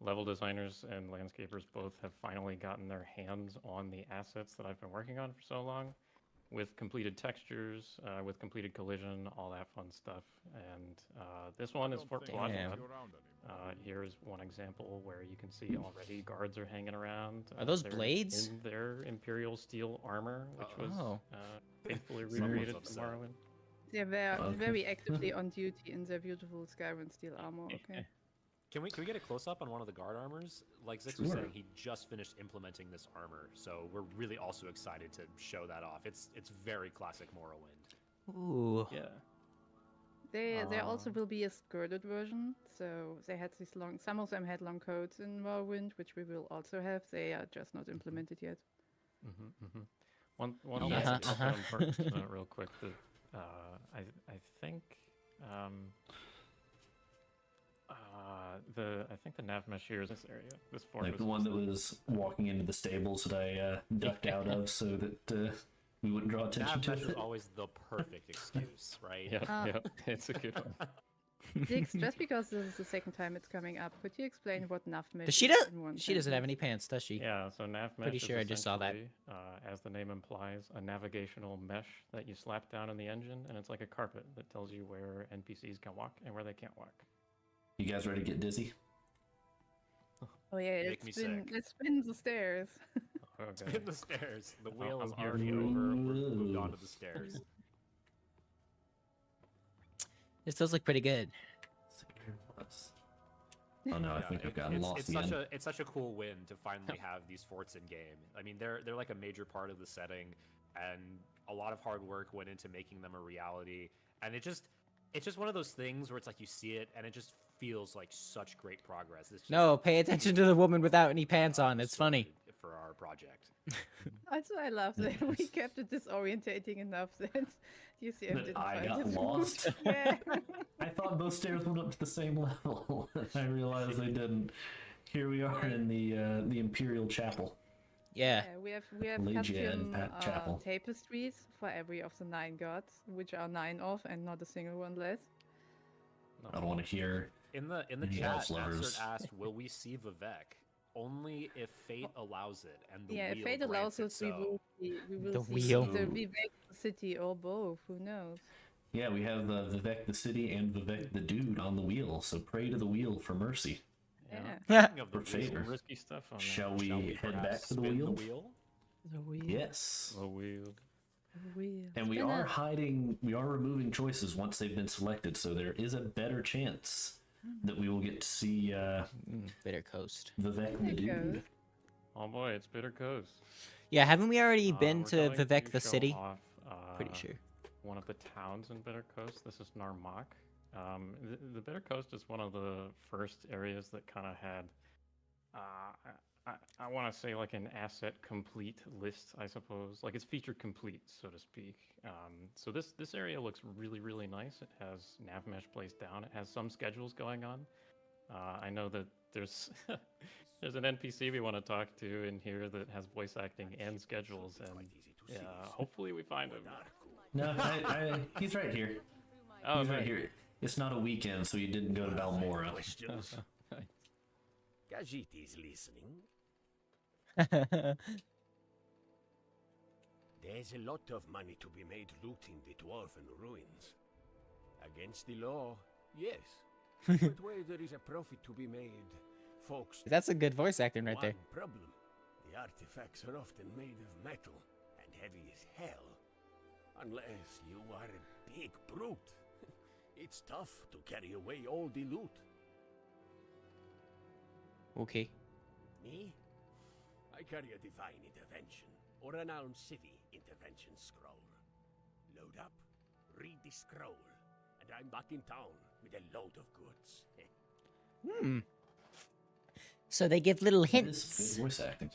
level designers and landscapers both have finally gotten their hands on the assets that I've been working on for so long, with completed textures, with completed collision, all that fun stuff. And this one is Fort Bloodwood. Here's one example where you can see already guards are hanging around. Are those They're blades? in their Imperial steel armor, which was faithfully recreated from Morrowind. They're very actively on duty in their beautiful Skyrim steel armor. Okay. Can we get a close up on one of the guard armors? Like Zix was saying, he just finished implementing this armor, so we're really also excited to show that off. It's very classic Morrowind. Ooh. Yeah. There also will be a skirted version. So they had these long. Some of them had long coats in Morrowind, which we will also have. They are just not implemented yet. One thing that's also important to note real quick that I think the nav mesh here is this area. This fort Like the one that was walking into the stables that I ducked out of so that we wouldn't draw attention to Nav mesh it. is always the perfect excuse, right? Yeah, it's a good one. Dix, just because this is the second time it's coming up, could you explain what nav mesh Does she is in one She doesn't have sentence? any pants, does she? Yeah, so nav mesh Pretty is sure I just saw that. essentially, as the name implies, a navigational mesh that you slap down in the engine, and it's like a carpet that tells you where NPCs can walk and where they can't walk. You guys ready to get dizzy? Oh yeah, let's spin the stairs. Okay. Spin the stairs. The wheel I'm is here already for it. over. We're moved onto the stairs. This does look pretty good. Oh no, I think I've gotten lost again. It's such a cool win to finally have these forts in game. I mean, they're like a major part of the setting, and a lot of hard work went into making them a reality. And it's just one of those things where it's like you see it, and it just feels like such great progress. It's just No, pay attention to the woman without any pants on. It's funny. for our project. Also, I love that we kept it disorientating enough that UCM didn't I find got his lost. route. Yeah. I thought both stairs went up to the same level. I realized they didn't. Here we are in the Imperial Chapel. Yeah. We have Legia and custom Chapel. tapestries for every of the 9 gods, which are 9 of and not a single one less. I don't want to hear. In the any chat, elf lovers. Answered asked, "Will we see Vivek?" Only if fate allows it, and the Yeah, wheel if fate grants allows it us, we so. will The see wheel. the Vivek City or both. Who knows? Yeah, we have Vivek the city and Vivek the dude on the wheel. So pray to the wheel for mercy. Yeah. Speaking of the For wheel, favor. Risky stuff on that. Shall we head back perhaps to the spin wheel? The wheel. Yes. The wheel. The wheel. And we Spin are it. we are removing choices once they've been selected, so there is a better chance that we will get to see Bitter Coast. Vivek the dude. Oh boy, it's Bitter Coast. Yeah, haven't we already been We're to going Vivek the show city? off, Pretty sure. One of the towns in Bitter Coast. This is Narmak. The Bitter Coast is one of the first areas that kind of had, I want to say like an asset complete list, I suppose. Like it's feature complete, so to speak. So this area looks really, really nice. It has nav mesh placed down. It has some schedules going on. I know that there's there's an NPC we want to talk to in here that has voice acting and schedules, and yeah, hopefully we find him. No, he's right here. Oh, He's right okay. here. It's not a weekend, so he didn't go to Balmora. Questions? Gajit is listening. There's a lot of money to be made looting the dwarven ruins. Against the law, yes. But where there is a profit to be made, folks... That's a good voice acting right there. One problem. The artifacts are often made of metal and heavy as hell. Unless you are a big brute. It's tough to carry away all the loot. Okay. Me? I carry a divine intervention, or an Alm City intervention scroll. Load up, read the scroll, and I'm back in town with a load of goods. So they give little That is hints. good voice acting.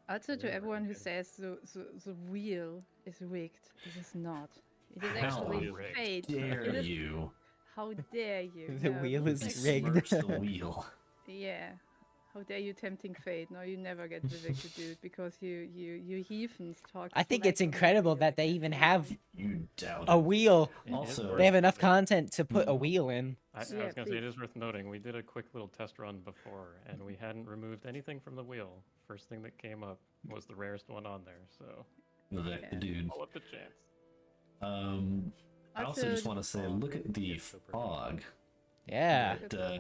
Also, to everyone who says the wheel is rigged, it is not. It is How actually fate. dare It is- you? How dare you? The No, wheel it's is actually- rigged. Smirch the wheel. Yeah. How dare you tempting fate? No, you never get Vivek to do it because you heathens talk. I think slack it's on incredible that they even have You doubt a it. wheel. Also, They have enough content to put a wheel in. I was Yeah, gonna say, it please. is worth noting, we did a quick little test run before, and we hadn't removed anything from the wheel. First thing that came up was the rarest one on there, so Vivek, the dude. all up a chance. I also just want to say, look at the fog. Yeah. That,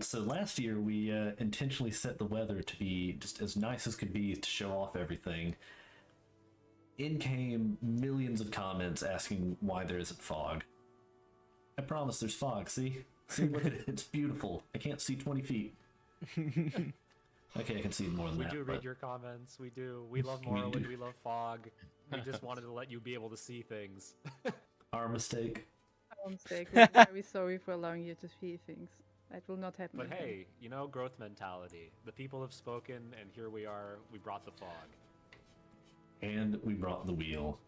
so last year we intentionally set the weather to be just as nice as could be to show off everything. In came millions of comments asking why there isn't fog. I promise there's fog, see? See, look at it, it's beautiful. I can't see 20 feet. Okay, I can see more than We that. do but read your comments. We do. We love Morrowind. We love fog. We just wanted to let you be able to see things. Our mistake. Our mistake. We're very sorry for allowing you to see things. That will not happen. But again. hey, you know, growth mentality. The people have spoken, and here we are. We brought the fog. And we brought the wheel.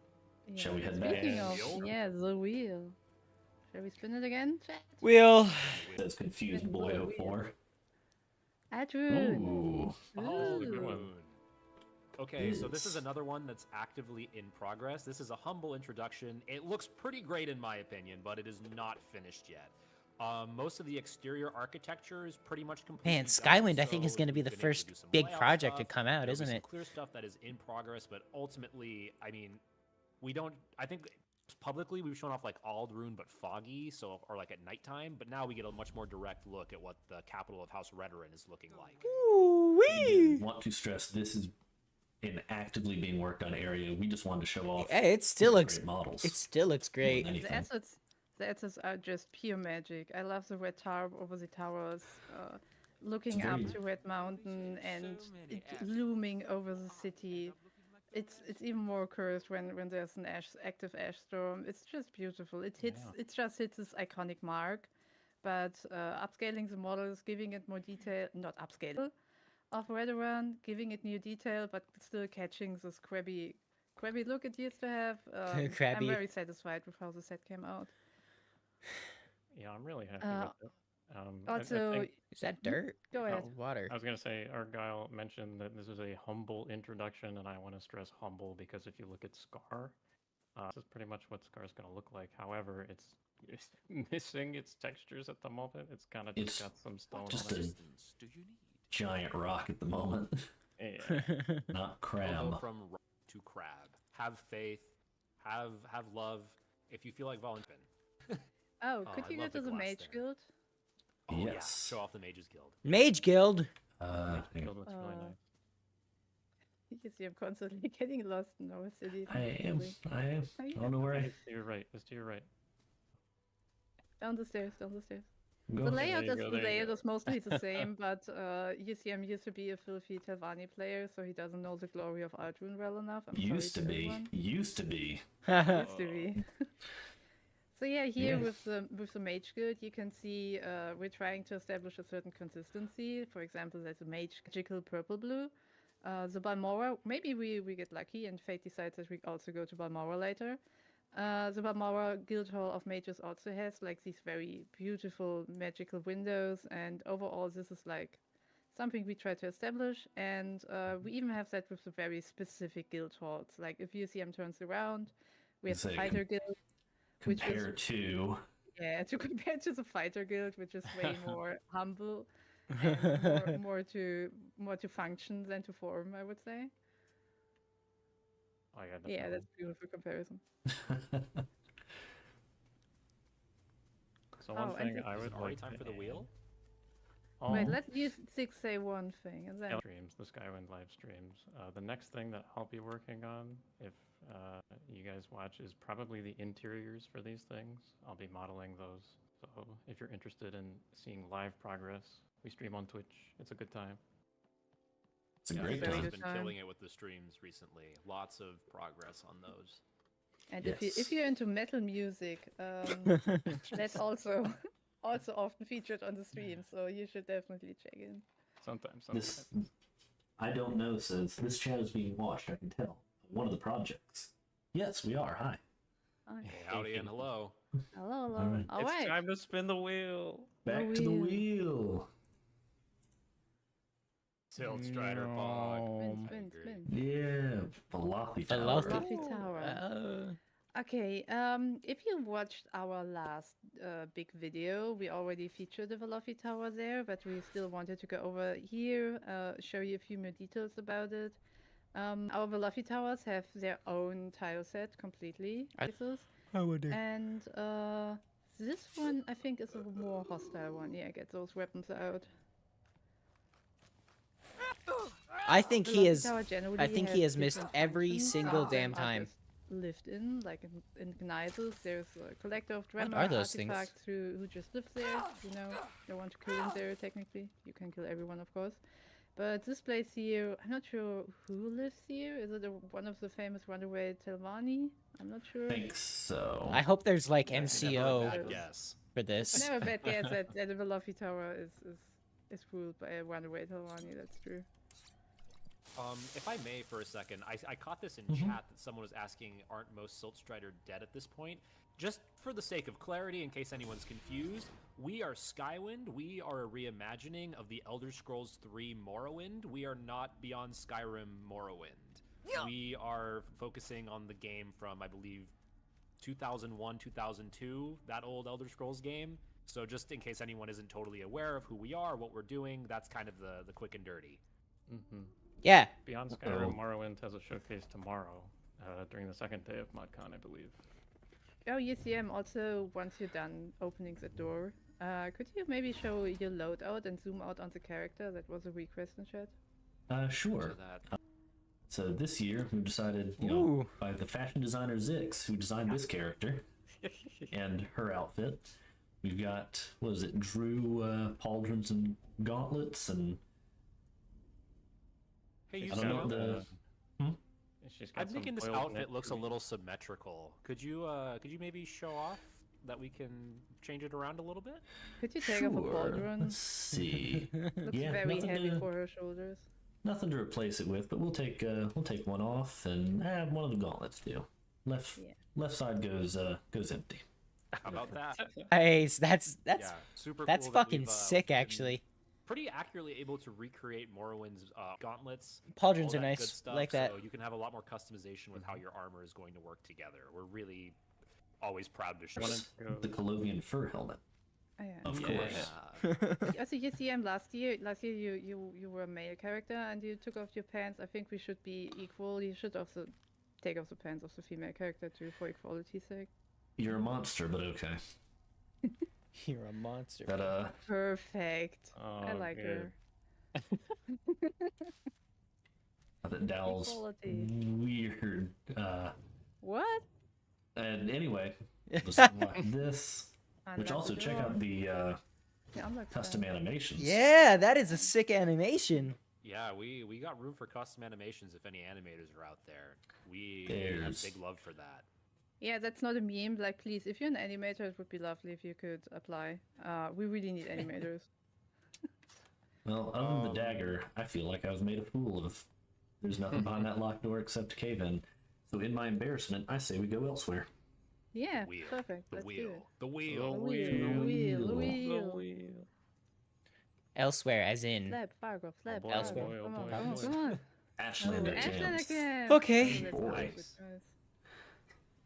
Yeah. Shall we head back? Speaking of, yeah, the wheel. Shall we spin it again, chat? Wheel. Says confused boy 04. Adrun. Ooh. Oh, Ooh. Moon. Okay, so this Yes. is another one that's actively in progress. This is a humble introduction. It looks pretty great in my opinion, but it is not finished yet. Most of the exterior architecture is pretty much complete. Man, Skywind, I think, is going to be the first big project to come out, isn't it? Clear stuff that is in progress, but ultimately, I mean, we don't. I think publicly we've shown off like Aldrune, but foggy, so or like at nighttime. But now we get a much more direct look at what the capital of House Redoran is looking like. Again, want to stress this is an actively being worked on area. We just wanted to show off. Hey, it still really looks. great models. It still looks great. More than The anything. assets are just pure magic. I love the red tarp over the towers, looking It's up very- to Red Mountain and it looming over the city. It's even more cursed when there's an active ash storm. It's just beautiful. It just hits this iconic mark, but upscaling the models, giving it more detail, not upscale of Redoran, giving it new detail, but still catching this crabby look it used to have. I'm Crabby. very satisfied with how the set came out. Yeah, I'm really happy with it. Also, I think, Is that dirt? Go ahead. Oh, water. I was gonna say, Argyle mentioned that this is a humble introduction, and I want to stress humble because if you look at Scar, this is pretty much what Scar's gonna look like. However, it's missing its textures at the moment. It's kind of It's just got some stone just on a it. giant rock at the moment. Yeah. Not We'll crab. go from rock to crab. Have faith. Have love. If you feel like volunteering. Oh, Oh, could I you go love to the the glass Mage there. Guild? Oh, Yes. Yeah. Show off the Mages Guild. Mage Guild. Hang It on. looks really nice. You see, I'm constantly getting lost in our city. I am. I don't know where I. It's to your right. It's to your right. Down the stairs, down the stairs. Go. The layout There you go. Oh, Oh, is mostly the same, but UCM used to be a filthy Telvanni player, so he doesn't know the glory of Aldrune well enough. I'm sorry Used to be. everyone. Used to be. Used to be. So yeah, here Yeah. with the Mage Guild, you can see we're trying to establish a certain consistency. For example, there's a magical purple-blue. The Balmora, maybe we get lucky and fate decides that we also go to Balmora later. The Balmora Guild Hall of Mages also has like these very beautiful magical windows, and overall this is like something we try to establish. And we even have that with the very specific guild halls. Like if UCM turns around, we have the Say, Fighter Guild, which is Compared to. yeah, to compare to the Fighter Guild, which is way more humble and more to function than to form, I would say. Oh, yeah, Yeah, definitely. that's a beautiful comparison. So one Oh, and thing the- I Is would it already like time to for the wheel? Wait, add- let's use Six say one thing and then live streams, the Skywind live streams. The next thing that I'll be working on, if you guys watch, is probably the interiors for these things. I'll be modeling those. So if you're interested in seeing live progress, we stream on Twitch. It's a good time. It's a Yeah, great Twitch time. has been killing it with the streams recently. Lots of progress on those. and Yes. if you're into metal music, that's also often featured on the stream, so you should definitely check in. Sometimes. This. I don't know says this chat is being watched. I can tell. One of the projects. Yes, we are. Hi. Hi. Hey, howdy and hello. Hello, hello. Alright. All It's right. time to spin the wheel. Back to the wheel. Silt Strider Pog. Spin. Yeah, Velothi Tower. Fluffy Tower. Okay, if you watched our last big video, we already featured the Velofi Tower there, but we still wanted to go over here, show you a few more details about it. Our Velofi Towers have their own tile set completely. And this one, I think, is a more hostile one. Yeah, get those weapons out. I think The he Velofi is. Tower generally I think he has missed different every functions. single Some of them damn are time. just lived in, like in Gnises, there's a collector of What Dremel are those things? artifacts who just lives there, you know, they want to kill him there technically. You can kill everyone, of course. But this place here, I'm not sure who lives here. Is it one of the famous runaway Telvanni? I'm not sure. I think so. I hope there's like Never a MCO bad guess. for this. Never bet guess that the Velofi Tower is ruled by a runaway Telvanni, that's true. If I may for a second, I caught this in chat that someone was asking, aren't most Silt Strider dead at this point? Just for the sake of clarity, in case anyone's confused, we are Skywind. We are a reimagining of the Elder Scrolls 3 Morrowind. We are not Beyond Skyrim Morrowind. We are focusing on the game from, I believe, 2001, 2002, that old Elder Scrolls game. So just in case anyone isn't totally aware of who we are, what we're doing, that's kind of the quick and dirty. Yeah. Beyond Skyrim, Morrowind has a showcase tomorrow during the second day of ModCon, I believe. Oh, UCM, also, once you're done opening the door, could you maybe show your loadout and zoom out on the character? That was a request in chat. Sure. So this year, we decided, you know, by the fashion designer Zix, who designed this character and her outfit, we've got, what is it, Drew pauldrons and gauntlets and... Hey, you I don't know I'm thinking this outfit looks a little symmetrical. Could you maybe show off that we can change it around a little bit? Could you take off a pauldron? Let's see. Looks Yeah, very nothing heavy to- for her shoulders. Nothing to replace it with, but we'll take one off and one of the gauntlets too. Left side goes empty. How about that? Hey, that's Yeah, super that's cool that fucking we've, sick, been actually. Pretty accurately able to recreate Morrowind's gauntlets. Pauldrons all are that nice, good stuff, like that. So you can have a lot more customization with how your armor is going to work together. We're really always proud to show The Colovian fur helmet. Oh, yeah. Of course. Also, UCM, last year you were a male character and you took off your pants. I think we should be equal. You should also take off the pants of the female character too, for equality's sake. You're a monster, but okay. You're a monster. That Perfect. I like good. her. that Dal's Equality. weird. What? And anyway, just unlock this. Which Unlock also the check door. out the Yeah, unlock custom that. animations. Yeah, that is a sick animation. Yeah, we got room for custom animations if any animators are out there. We have There's- big love for that. Yeah, that's not a meme. Like, please, if you're an animator, it would be lovely if you could apply. We really need animators. Well, other than the dagger, I feel like I was made a fool of. There's nothing behind that locked door except a cave-in. So in my embarrassment, I say we go elsewhere. Yeah, Wheel. perfect. The Let's do wheel. it. The wheel. The wheel. The wheel. Elsewhere, as in. Slap, Fargo, slap, boy, Fargo. boy, oh Come on, boy, come on, boy. come on. Ashlander Ashlander camps. camp. Okay. That's Boy. nice, that's nice.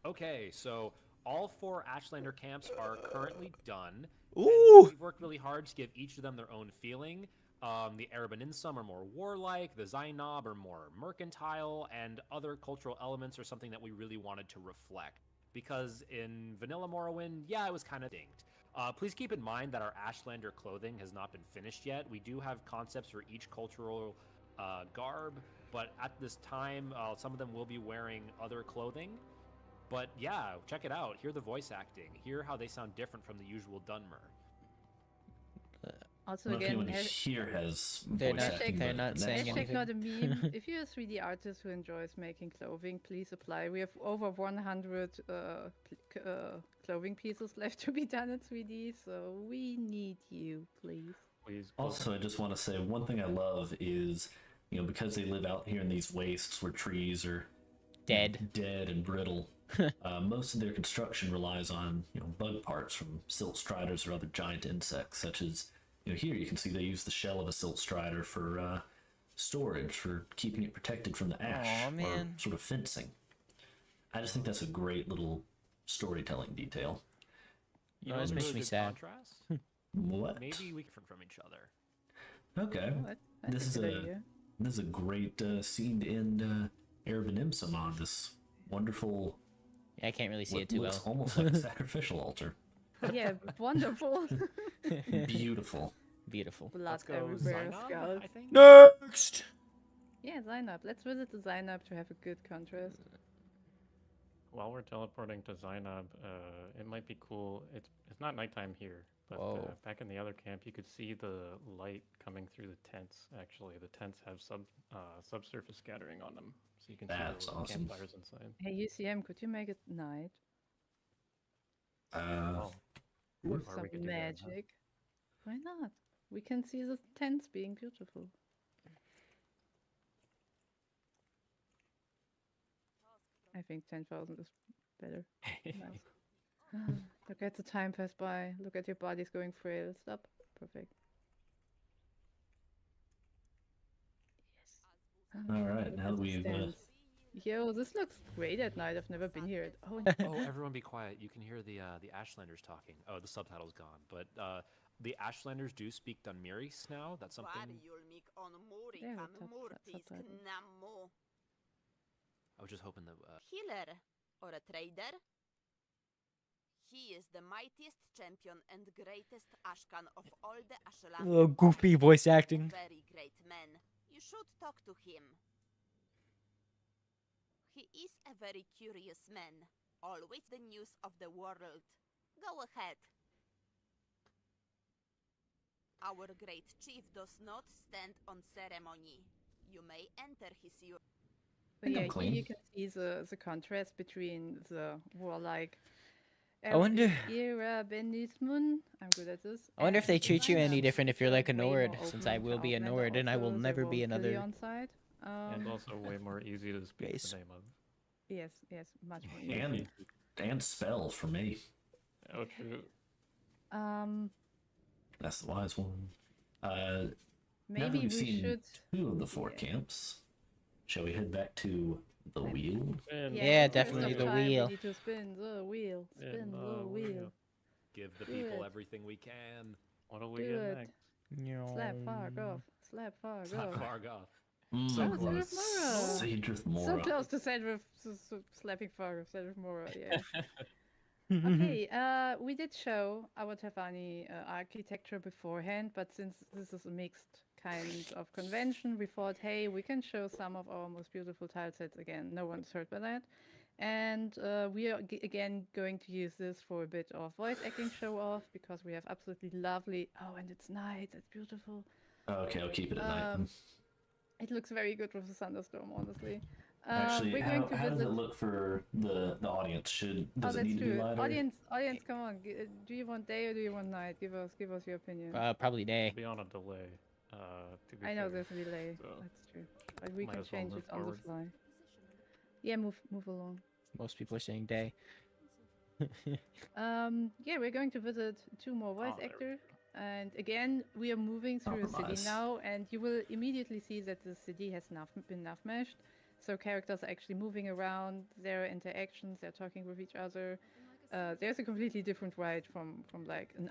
Okay, so all 4 Ashlander camps are currently done. Ooh! We've worked really hard to give each of them their own feeling. The Arabaninsum are more warlike, the Zainab are more mercantile, and other cultural elements are something that we really wanted to reflect. Because in Vanilla Morrowind, yeah, it was kind of distinct. Please keep in mind that our Ashlander clothing has not been finished yet. We do have concepts for each cultural garb, but at this time, some of them will be wearing other clothing. But yeah, check it out. Hear the voice acting. Hear how they sound different from the usual Dunmer. Also, Well, if again, anyone here has They're voice not- acting, they're but not that's saying fine. Hashtag not a meme. If you're a 3D artist who enjoys making clothing, please apply. We have over 100 clothing pieces left to be done in 3D, so we need you, please. Also, I just want to say one thing I love is, you know, because they live out here in these wastes where trees are dead and brittle. Most of their construction relies on, you know, bug parts from silt striders or other giant insects, such as, you know, here you can see they use the shell of a silt strider for storage for keeping it protected from the ash, Aw, or man. sort of fencing. I just think that's a great little storytelling detail. You Oh, know, this it's a makes really me good sad. contrast. What? Maybe we can from each other. Okay. Oh, that's This is a good a idea. this is a great scene to end Arabanimsum on. This wonderful. Yeah, I can't really see what it too looks well. almost like a sacrificial altar. Yeah, wonderful. Beautiful. Beautiful. Blood Let's go everywhere, Zainab, skulls. I think. Next! Yeah, Zainab. Let's visit the Zainab to have a good contrast. While we're teleporting to Zainab, it might be cool. It's not nighttime here, but Whoa. back in the other camp, you could see the light coming through the tents. Actually, the tents have subsurface scattering on them, so you can That's see the awesome. campfires inside. Hey, UCM, could you make it night Oh, with or some we could do that, huh? magic? Why not? We can see the tents being beautiful. I think 10,000 is better. Nice. Look at the time pass by. Look at your bodies going frail. Stop. Perfect. Yes. All right, Look now at the we've stands. Yo, this looks great at night. I've never been here. Oh, Oh, everyone be quiet. You can hear the Ashlanders talking. Oh, the subtitle's gone. But the Ashlanders do speak Dunmiris now. That's something. there, subtitle. I was just hoping that. Healer or a trader? He is the mightiest champion and greatest Ashkan of all the Ashelam. Little goofy voice acting. Very great man. You should talk to him. He is a very curious man. Always the news of the world. Go ahead. Our great chief does not stand on ceremony. You may enter his But yeah, clean. here you can see the contrast between the warlike I wonder- era Benismun. I'm good at this. I wonder if they and treat you any Zainab. different if you're like a Way more Nord, open since I will to be a Outlander Nord and I will also, they never be won't kill you another. on sight. And also way more easy to speak Base. the name of. Yes, much more easy. And spell for me. Oh, true. That's the wise one. Now that Maybe we've we seen should. 2 of the 4 camps, shall we head back to the wheel? Yeah, but first definitely of the time, wheel. We need to spin the wheel. Spin the wheel. Give the Do people it. everything we can. What do we Do get it. next? Slap Farg off. Slap Farg Slap off. Farg off. So Mm. close. Sadrith So Mora. close to slapping Farg of Sadrith Mora, yeah. Okay, we did show our Tavani architecture beforehand, but since this is a mixed kind of convention, we thought, hey, we can show some of our most beautiful tile sets again. No one's hurt by that. And we are again going to use this for a bit of voice acting show off because we have absolutely lovely. Oh, and it's night. That's beautiful. Okay, I'll keep it at night. then. It looks very good with the thunderstorm, honestly. Actually, we're how, going to how does visit. it look for the audience? Does it that's need to be true. lighter? Audience, come on. Do you want day or do you want night? Give us your opinion. Probably day. Be on a delay. To be I know fair. there's a delay. So, That's true. But we might can as well change move it on the forward. fly. Yeah, move along. Most people are saying day. Yeah, we're going to visit 2 more voice actors. And again, we are moving through a city Compromise. now, and you will immediately see that the city has been meshed. So characters are actually moving around, their interactions, they're talking with each other. There's a completely different ride from like an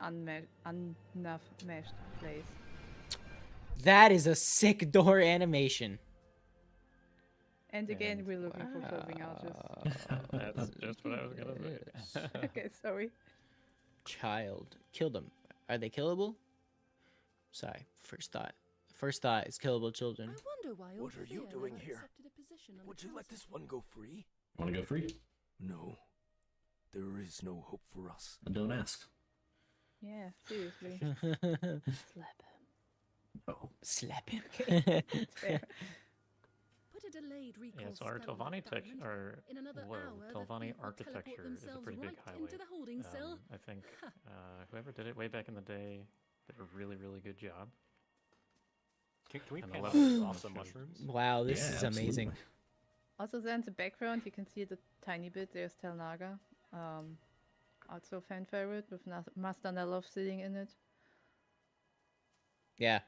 meshed place. That is a sick door animation. And again, we're looking for clothing artists. That's just what I was gonna say. Okay, sorry. Child. Kill them. Are they killable? Sorry. First thought is killable children. Wonder why What are you Ophelia doing never here? accepted a position on Would the you let council. this one go free? Want to go free? No. There is no hope for us. Don't ask. Yeah, seriously. Slap him. Oh. Slap him. Fair. Put a delayed recall Yeah, so our spell on Telvanni that tech, diamond. or In another whoa, hour, the Telvanni thief will architecture teleport is a themselves pretty big right highlight. into the holding cell. I think whoever did it way back in the day did a really, really good job. Can we And pan the off level off is some awesome. mushrooms? Wow, this Yeah, is amazing. absolutely. Also, there in the background, you can see the tiny bit. There's Telnaga. Also fan favorite with Master Nelov sitting in it. Yeah.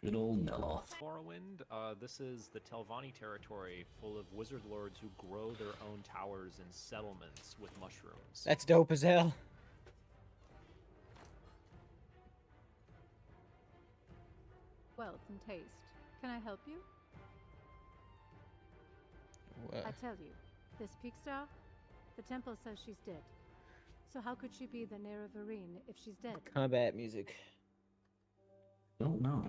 Good old Neloth. Morrowind, this is the Telvanni territory full of wizard lords who grow their own towers and settlements with mushrooms. That's dope as hell. Wealth and taste. Can I help you? I tell you, this Peakstar, the temple says she's dead. So how could she be the Nair of Varine if she's dead? Combat music. Don't know.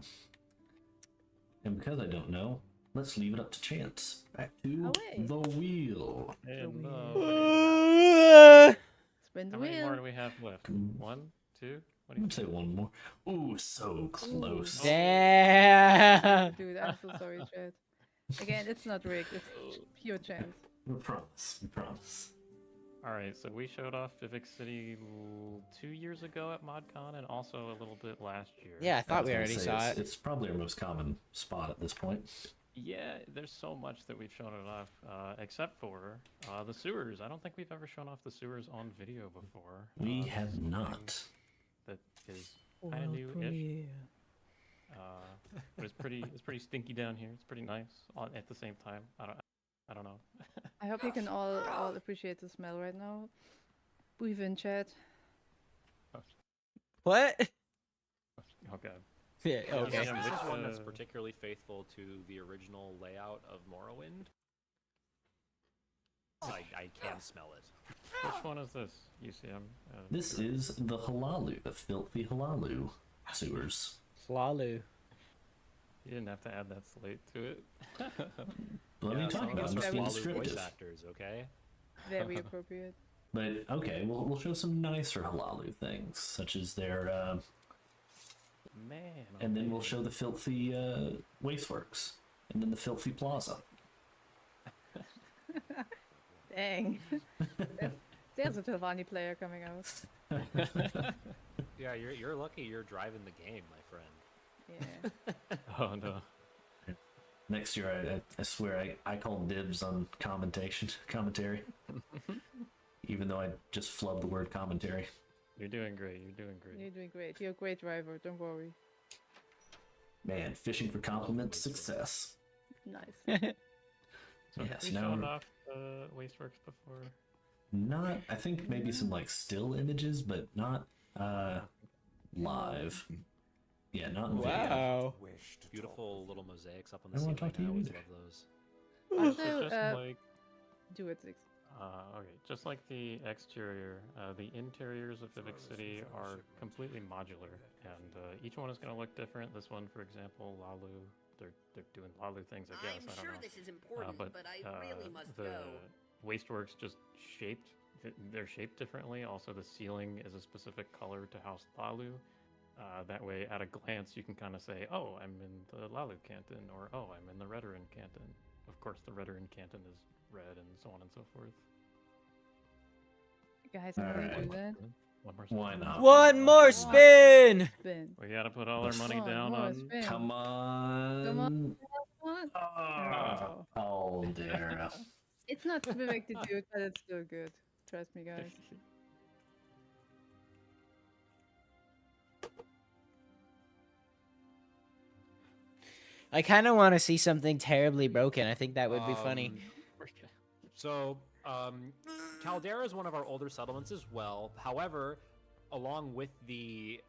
And because I don't know, let's leave it up to chance. Back to the wheel. And, Spin the how many wheel. more do we have left? 1, 2. What do I'm you gonna say one more. Ooh, so close. Damn. Dude, I'm so sorry, Chad. Again, it's not rigged. It's pure chance. We promise. We promise. Alright, so we showed off Vivek City 2 years ago at ModCon and also a little bit last year. Yeah, I thought was we gonna already say, saw it's, it. It's probably our most common spot at this point. Yeah, there's so much that we've shown it off, except for the sewers. I don't think we've ever shown off the sewers on video before. We This have is something not. That is kind of new-ish. But it's pretty stinky down here. It's pretty nice at the same time. I don't know. I hope you can all appreciate the smell right now. Breathe in, chat. What? Oh god. Yeah, okay. This is one that's particularly faithful to the original layout of Morrowind. I can smell it. Which one is this? UCM? This is the Halalu, the filthy Halalu sewers. Halalu. You didn't have to add that slate to it. What are you talking about? I'm just being descriptive. Voice actors, okay? Very appropriate. But okay, we'll show some nicer Halalu things, such as their Man. and then we'll show the filthy wasteworks, and then the filthy plaza. Dang. There's a Telvanni player coming out. Yeah, you're lucky you're driving the game, my friend. Yeah. Oh no. Next year, I swear I call dibs on commentary. Even though I just flubbed the word commentary. You're doing great. You're doing great. You're doing great. You're a great driver. Don't worry. Man, fishing for compliments, success. Nice. So Yes, we now showed off Wasteworks before. not. I think maybe some like still images, but not live. Yeah, not in video. Wow. Beautiful little mosaics up on I the don't ceiling. wanna I always talk love those. So just Also, like do it, Six. okay, just like the exterior, the interiors of Vivek City are completely modular, and each one is going to look different. This one, for example, Lalu, they're doing Lalu things, I guess. I don't know. this is important, but I really must the Wasteworks just shaped. They're shaped differently. Also, the ceiling is a specific color to House Lalu. That way, at a glance, you can kind of say, "Oh, I'm in the Lalu Canton," or "Oh, I'm in the Redoran Canton." Of course, the Redoran Canton is red, and so on and so forth. Guys, can we do that? One more spin. Why not? One more spin! Spin. We gotta put all our money down more on. spin. Come on. Come on. What? Oh, dear. It's not Vivek to do it, but it's still good. Trust me, guys. I kind of want to see something terribly broken. I think that would be funny. So, Caldera is one of our older settlements as well. However, along with the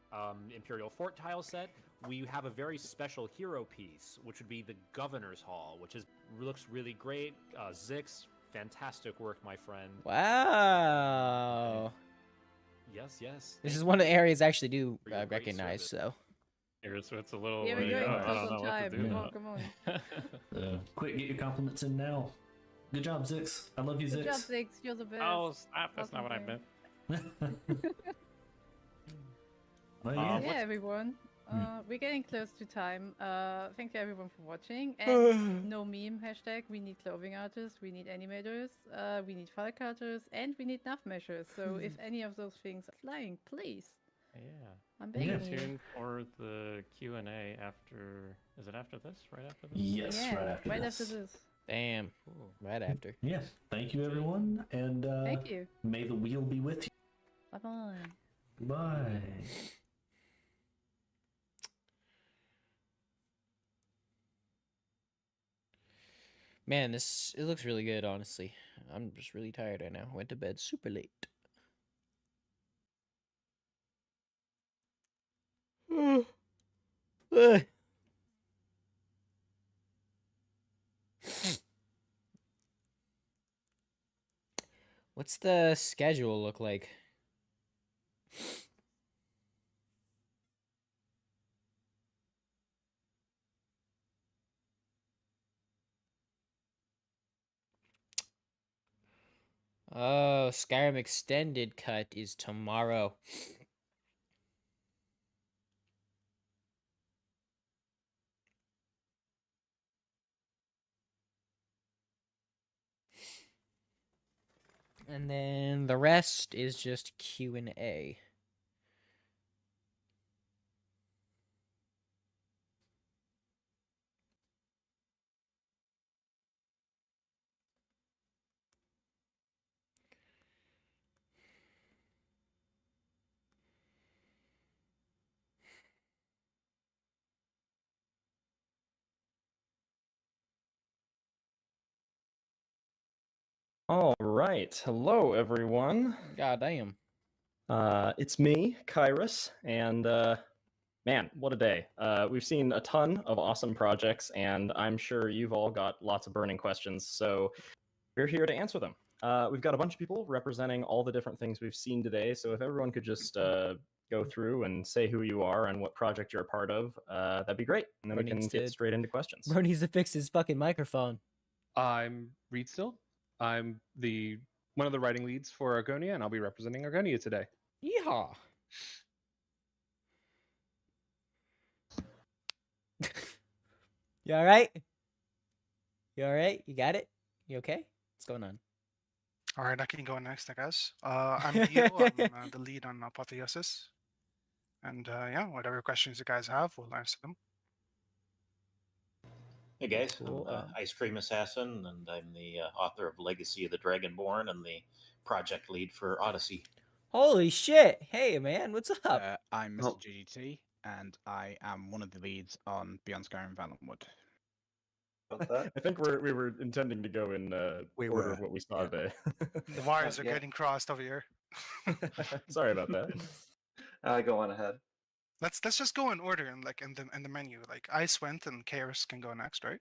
Imperial Fort tile set, we have a very special hero piece, which would be the Governor's Hall, which looks really great. Zix, fantastic work, my friend. Wow. Yes, yes. This is one of the areas I actually do For your great recognize, so. Here, so it's a little. Yeah, we're like, going oh, I close don't know on what to time. do. Come on, come on. Quick, get your compliments in now. Good job, Zix. I love you, Good job, Zix. Zix. You're the best. Oh, stop! That's not what I meant. Well, Yeah, yeah. everyone. We're getting close to time. Thank you everyone for watching. And no meme hashtag. We need clothing artists, we need animators, we need file cutters, and we need nav measures. So if any of those things are flying, please. Yeah. I'm begging Stay you. tuned for the Q&A after. Is it after this? Right after this? Yes, Yeah, right after this. this. Damn. Right after. Yeah. Thank you, everyone. And Thank you. may the wheel be with you. Bye bye. Bye. Man, it looks really good, honestly. I'm just really tired right now. Went to bed super late. What's the schedule look like? Oh, Skyrim Extended Cut is tomorrow. And then the rest is just Q&A. All right. Hello, everyone. God damn. It's me, Kyrus, and man, what a day. We've seen a ton of awesome projects, and I'm sure you've all got lots of burning questions, so we're here to answer them. We've got a bunch of people representing all the different things we've seen today, so if everyone could just go through and say who you are and what project you're a part of, that'd be great, and then we can get straight into questions. Bro needs to fix his fucking microphone. I'm Reed Still. I'm one of the writing leads for Argonia, and I'll be representing Argonia today. Yeehaw. You all right? You all right? You got it? You okay? What's going on? All right, I can go next, I guess. I'm Dio. I'm the lead on Apotheosis. And yeah, whatever questions you guys have, we'll answer them. Hey guys, Cool. I'm Ice Cream Assassin, and I'm the author of Legacy of the Dragonborn and the project lead for Odyssey. Holy shit. Hey, man. What's up? I'm Mr. GGT, and I am one of the leads on Beyond Skyrim Valenwood. I think we were intending to go in order of what we saw today. The wires are getting crossed over here. Sorry about that. Go on ahead. Let's just go in order and like in the menu. Like Ice went and Karis can go next, right?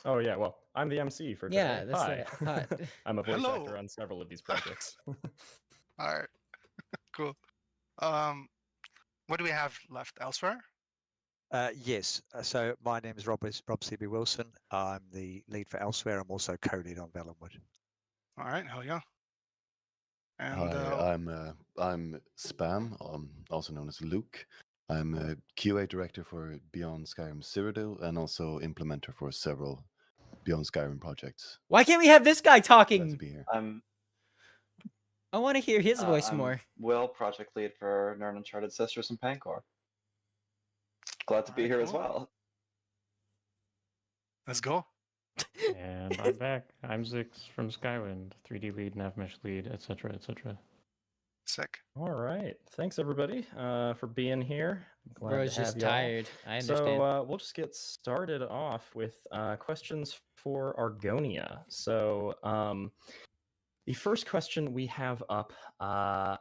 Oh yeah, well, I'm the MC for today. Yeah, that's Hi. Hi. I'm a voice Hello. actor on several of these projects. All right, cool. What do we have left elsewhere? Yes. So my name is Rob C.B. Wilson. I'm the lead for Elsewhere. I'm also co-lead on Valenwood. All right, hell yeah. And Hi, I'm Spam, also known as Luke. I'm a QA director for Beyond Skyrim Cyrodiil and also implementer for several Beyond Skyrim projects. Why can't we have this guy Glad talking? to be here. I want to hear his voice I'm more. Will, project lead for Nern Uncharted Sisters and Pancor. Glad to be here as well. Let's go. And I'm back. I'm Zix from Skywind, 3D lead, Navmesh lead, etc., etc. Sick. All right. Thanks, everybody, for being here. Glad Bro's to have just y'all. tired. I understand. So we'll just get started off with questions for Argonia. So the first question we have up, I'm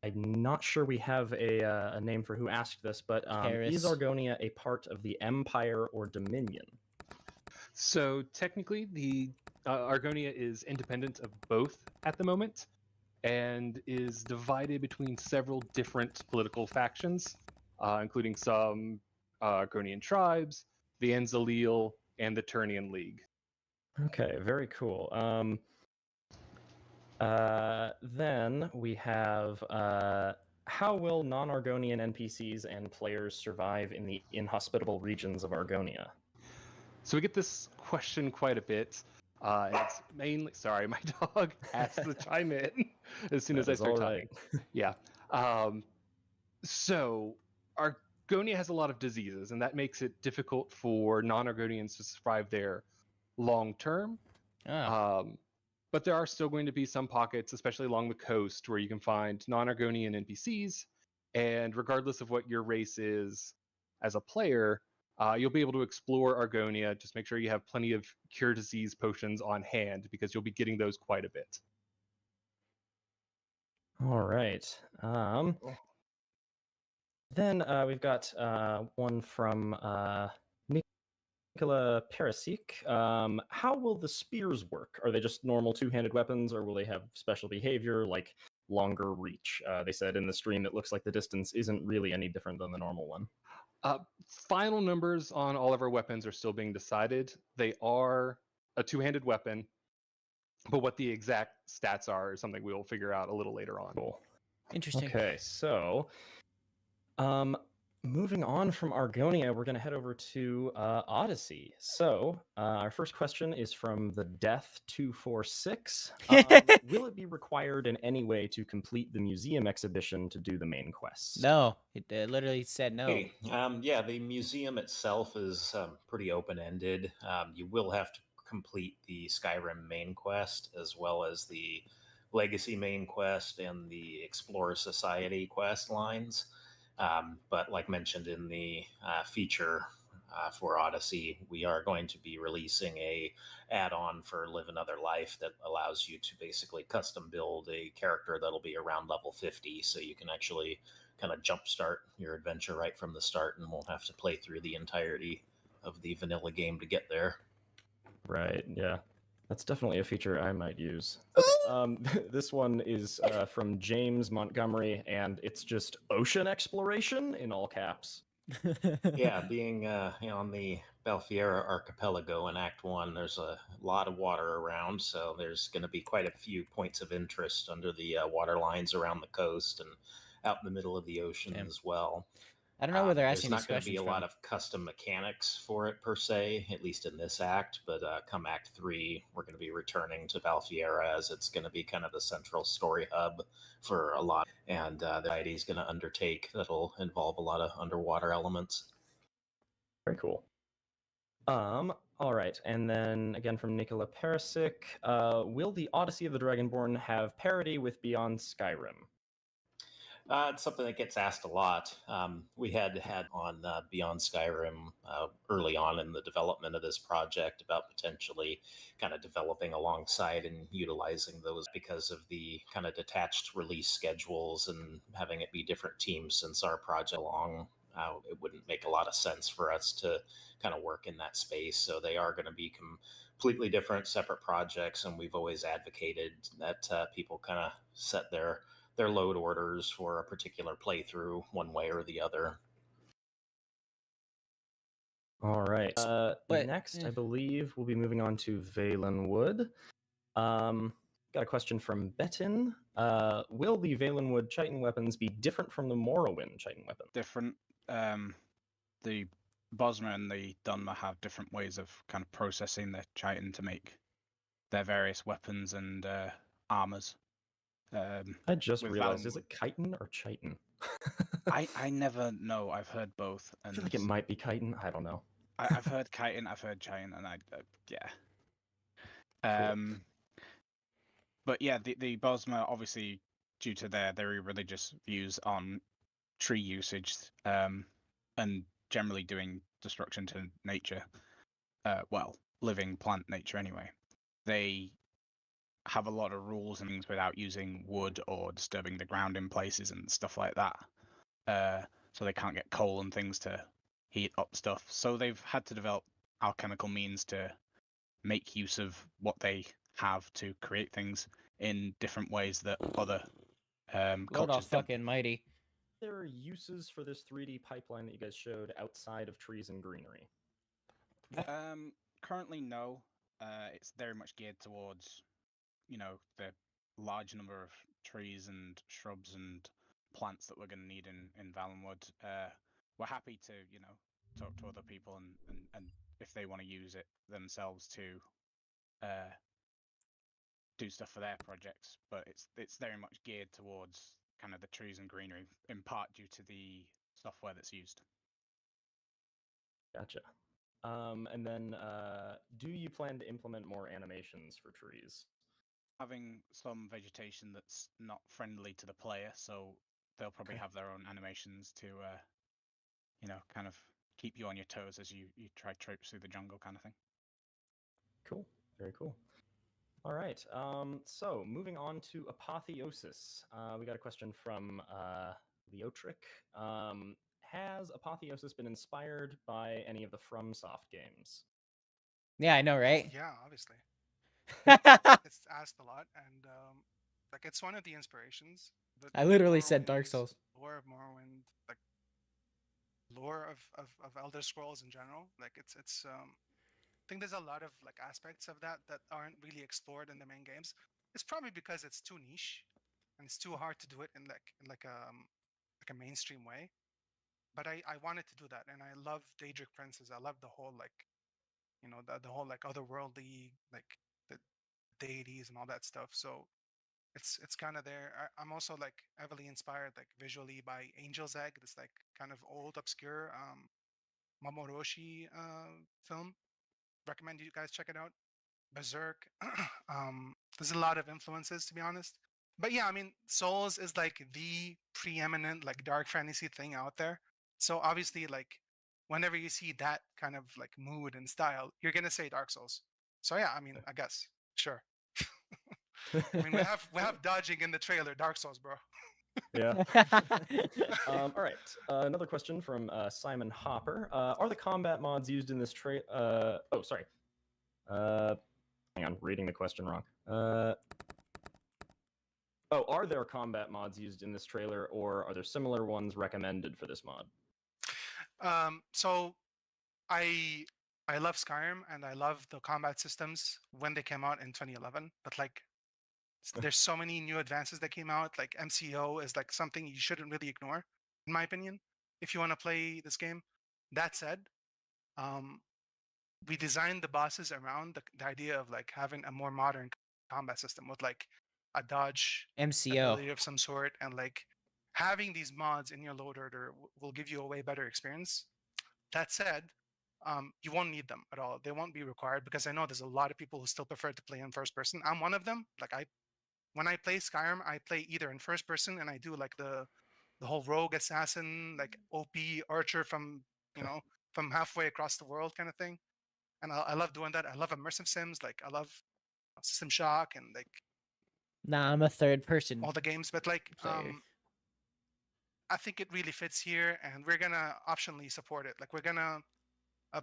not sure we have a name for who asked this, but is Argonia a part of the Empire or Dominion? So technically, the Argonia is independent of both at the moment, and is divided between several different political factions, including some Argonian tribes, the Enzalil, and the Turnian League. Okay, very cool. Then we have how will non-Argonian NPCs and players survive in the inhospitable regions of Argonia? So we get this question quite a bit. And it's mainly, sorry, my dog has to chime in as soon as I start talking. Yeah. So Argonia has a lot of diseases, and that makes it difficult for non-Argonians to survive there long term. But there are still going to be some pockets, especially along the coast, where you can find non-Argonian NPCs. And regardless of what your race is as a player, You'll be able to explore Argonia. Just make sure you have plenty of cure disease potions on hand because you'll be getting those quite a bit. All right. Then we've got one from Nicola Perisic. How will the spears work? Are they just normal two-handed weapons, or will they have special behavior like longer reach? They said in the stream it looks like the distance isn't really any different than the normal one. Final numbers on all of our weapons are still being decided. They are a two-handed weapon, but what the exact stats are is something we will figure out a little later on. Cool. Interesting. Okay, so moving on from Argonia, we're going to head over to Odyssey. So our first question is from the Death246. Will it be required in any way to complete the museum exhibition to do the main quests? No, it literally said no. Hey, yeah, the museum itself is pretty open-ended. You will have to complete the Skyrim main quest as well as the Legacy main quest and the Explorer Society quest lines. But like mentioned in the feature for Odyssey, we are going to be releasing a add-on for Live Another Life that allows you to basically custom build a character that'll be around level 50, so you can actually kind of jumpstart your adventure right from the start and won't have to play through the entirety of the vanilla game to get there. Right, yeah. That's definitely a feature I might use. This one is from James Montgomery, and it's just ocean exploration in all caps. Yeah, being on the Balfiera Archipelago in Act 1, there's a lot of water around, so there's going to be quite a few points of interest under the water lines around the coast and out in the middle of the ocean as well. I don't know where they're There's asking not these going to be questions a lot from. of custom mechanics for it per se, at least in this act. But come Act 3, we're going to be returning to Balfiera as it's going to be kind of the central story hub for a lot. And the society is going to undertake that'll involve a lot of underwater elements. Very cool. All right, and then again from Nicola Perisic, will the Odyssey of the Dragonborn have parity with Beyond Skyrim? It's something that gets asked a lot. We had on Beyond Skyrim early on in the development of this project about potentially kind of developing alongside and utilizing those because of the kind of detached release schedules and having it be different teams since our project along. It wouldn't make a lot of sense for us to kind of work in that space. So they are going to be completely different, separate projects, and we've always advocated that people kind of set their load orders for a particular playthrough one way or the other. All right. Next, I believe we'll be moving on to Valenwood. Got a question from Betin. Will the Valenwood Chitin weapons be different from the Morrowind Chitin weapon? Different. The Bosmer and the Dunmer have different ways of kind of processing the chitin to make their various weapons and armors. I just realized, is it chitin or chitin? I never know. I've heard both. And I feel like it might be chitin. I don't know. I've heard chitin, I've heard chitin, and yeah. Cool. But yeah, the Bosmer, obviously, due to their very religious views on tree usage, and generally doing destruction to nature, living plant nature anyway, they have a lot of rules and things without using wood or disturbing the ground in places and stuff like that. So they can't get coal and things to heat up stuff. So they've had to develop alchemical means to make use of what they have to create things in different ways that other Lord cultures don't. fucking mighty. There are uses for this 3D pipeline that you guys showed outside of trees and greenery. Currently, no. It's very much geared towards, the large number of trees and shrubs and plants that we're going to need in Valenwood. We're happy to, talk to other people and if they want to use it themselves to do stuff for their projects, but it's very much geared towards kind of the trees and greenery, in part due to the software that's used. Gotcha. And then, do you plan to implement more animations for trees? Having some vegetation that's not friendly to the player, so they'll probably have their own animations to, kind of keep you on your toes as you try tropes through the jungle, kind of thing. Cool. Very cool. All right. So moving on to Apotheosis. We got a question from Leotric. Has Apotheosis been inspired by any of the FromSoft games? Yeah, I know, right? Yeah, obviously. It's asked a lot, and like it's one of the inspirations. But I literally said Morrowind Dark is Souls. lore of Morrowind, like lore of Elder Scrolls in general. Like it's I think there's a lot of like aspects of that that aren't really explored in the main games. It's probably because it's too niche, and it's too hard to do it in like a mainstream way. But I wanted to do that, and I love Daedric Princes. I love the whole like the whole like otherworldly like the deities and all that stuff. So it's kind of there. I'm also like heavily inspired like visually by Angel's Egg, this like kind of old obscure Mamoroshi film. Recommend you guys check it out. Berserk. There's a lot of influences to be honest. But yeah, I mean, Souls is like the preeminent like dark fantasy thing out there. So obviously, like whenever you see that kind of like mood and style, you're gonna say Dark Souls. So yeah, I mean, I guess sure. I mean, we have dodging in the trailer, Dark Souls, bro. Yeah. All right. Another question from Simon Hopper. Are the combat mods used in this oh, sorry. Hang on, reading the question wrong. Are there combat mods used in this trailer, or are there similar ones recommended for this mod? So I love Skyrim and I love the combat systems when they came out in 2011. But like, there's so many new advances that came out. Like MCO is like something you shouldn't really ignore, in my opinion, if you want to play this game. That said, um, we designed the bosses around the idea of like having a more modern combat system with like a dodge MCO. ability of some sort, and like having these mods in your load order will give you a way better experience. That said, you won't need them at all. They won't be required because I know there's a lot of people who still prefer to play in first person. I'm one of them. Like when I play Skyrim, I play either in first person and I do like the whole rogue assassin, like OP archer from from halfway across the world kind of thing. And I love doing that. I love immersive sims. Like I love System Shock and like Nah, I'm a third person all the games. But like player. I think it really fits here, and we're gonna optionally support it. Like we're gonna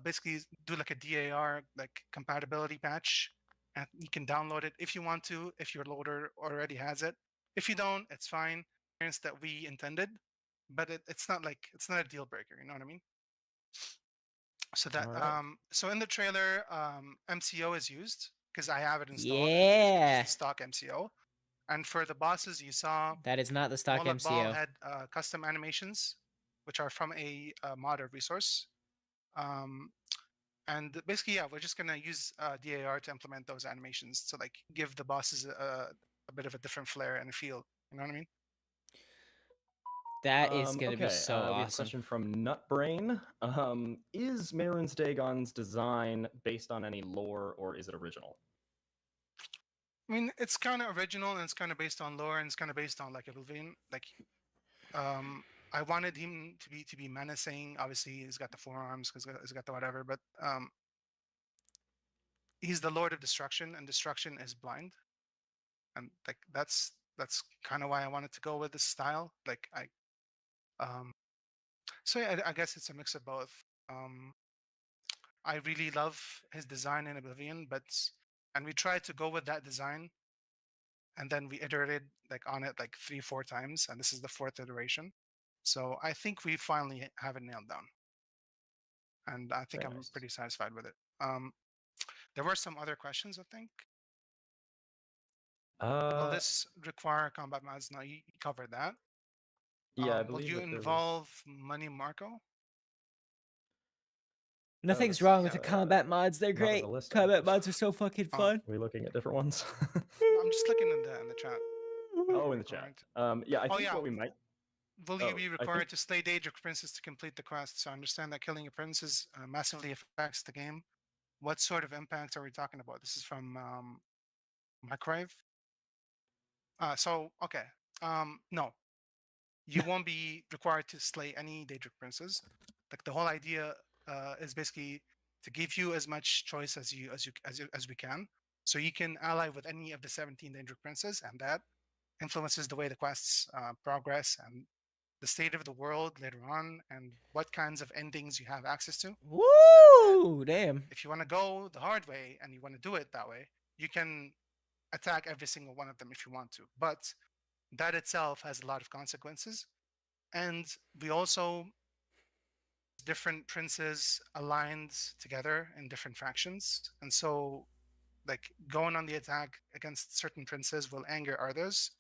basically do like a DAR like compatibility patch, and you can download it if you want to, if your loader already has it. If you don't, it's fine. Experience that we intended, but it's not like it's not a deal breaker. You know what I mean? So that Alright. so in the trailer, MCO is used because I have it installed. Yeah. It's stock MCO. And for the bosses, you saw That is not the stock Moloch Ball MCO. had custom animations, which are from a modded resource. And basically, yeah, we're just gonna use DAR to implement those animations to like give the bosses a bit of a different flair and feel. You know what I mean? That is gonna be Okay, so we have a awesome. question from Nutbrain. Is Mehrunes Dagon's design based on any lore, or is it original? I mean, it's kind of original and it's kind of based on lore and it's kind of based on like Oblivion. Like, I wanted him to be menacing. Obviously, he's got the forearms because he's got the whatever, but he's the Lord of Destruction, and destruction is blind, and like that's kind of why I wanted to go with this style. Like so yeah, I guess it's a mix of both. I really love his design in Oblivion, and we tried to go with that design, and then we iterated like on it like 3-4 times, and this is the 4th iteration. So I think we finally have it nailed down, and I think Very I'm nice. pretty satisfied with it. There were some other questions, I think. Will this require combat mods? No, you covered that. Yeah, I Will believe you that there was. involve Money Marco? Nothing's that's- wrong with the combat mods. They're not on great. the list, I Combat believe. mods are so fucking fun. Are we looking at different ones? I'm just looking in the chat. Oh, in the chat. Yeah, I think what we might. Will you be I required think- to slay Daedric princes to complete the quest? So I understand that killing a princess massively affects the game. What sort of impacts are we talking about? This is from Microwave. Okay. No, you won't be required to slay any Daedric princes. Like the whole idea is basically to give you as much choice as we can, so you can ally with any of the 17 danger princes, and that influences the way the quests progress and the state of the world later on, and what kinds of endings you have access to. Woo! Damn. If you want to go the hard way and you want to do it that way, you can attack every single one of them if you want to. But that itself has a lot of consequences. And we also different princes aligned together in different factions. And so like going on the attack against certain princes will anger others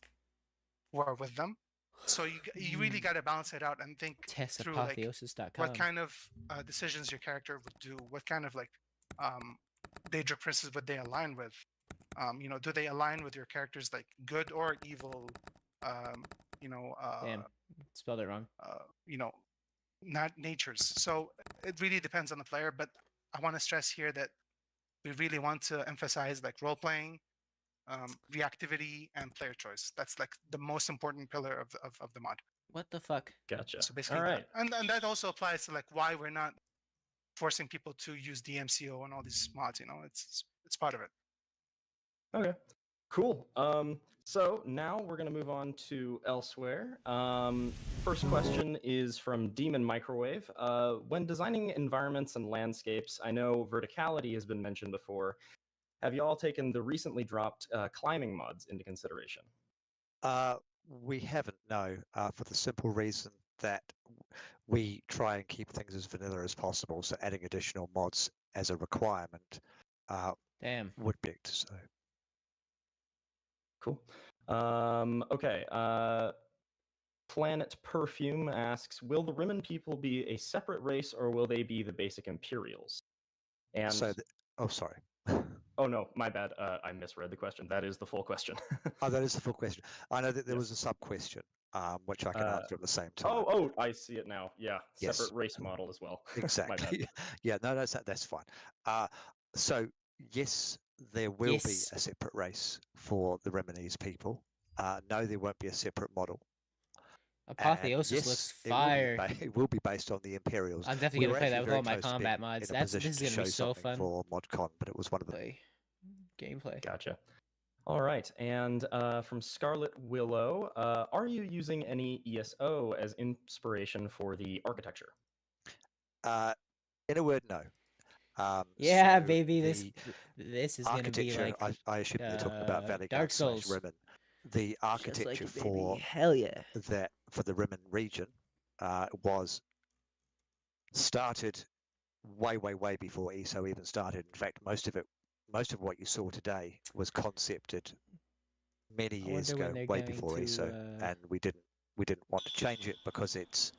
who are with them. So you really got to balance it out and think through like Tessapotheosis.com. what kind of decisions your character would do, what kind of like danger princes would they align with. You know, do they align with your character's like good or evil? Damn, spelled it wrong. You know, not natures. So it really depends on the player. But I want to stress here that we really want to emphasize like role playing, reactivity, and player choice. That's like the most important pillar of the mod. What the fuck? Gotcha. So basically, All right. and that also applies to like why we're not forcing people to use DMCO and all these mods. You know, it's part of it. Okay, cool. So now we're going to move on to elsewhere. First question is from Demon Microwave. When designing environments and landscapes, I know verticality has been mentioned before. Have you all taken the recently dropped climbing mods into consideration? We haven't, no, for the simple reason that we try and keep things as vanilla as possible, so adding additional mods as a requirement would be so. Cool. Okay. Planet Perfume asks, will the Rimmen people be a separate race or will they be the basic Imperials? And So, oh, sorry. Oh no, my bad. I misread the question. That is the full question. Oh, that is the full question. I know that there was a sub question, which I can answer at the same time. Oh, I see it now. Yeah, Yes. separate race model as well. My bad. Exactly. Yeah, no, that's fine. So yes, there will be a separate race for the Remanese people. No, there won't be a separate model. Apotheosis yes, looks fire. It will be based on the Imperials. I'm definitely gonna play that with all my combat mods. This is gonna be so fun. For ModCon, but it was one of the gameplay. Gotcha. All right, and from Scarlet Willow, are you using any ESO as inspiration for the architecture? In a word, no. Yeah, so baby, the this is gonna be like I assume they're talking about Valley Dark Guard / Souls. Rimmen. The architecture like it, for baby. Hell yeah. for the Rimmen region was started way before ESO even started. In fact, most of what you saw today was concepted many years ago, way before ESO, and we didn't want to change it because it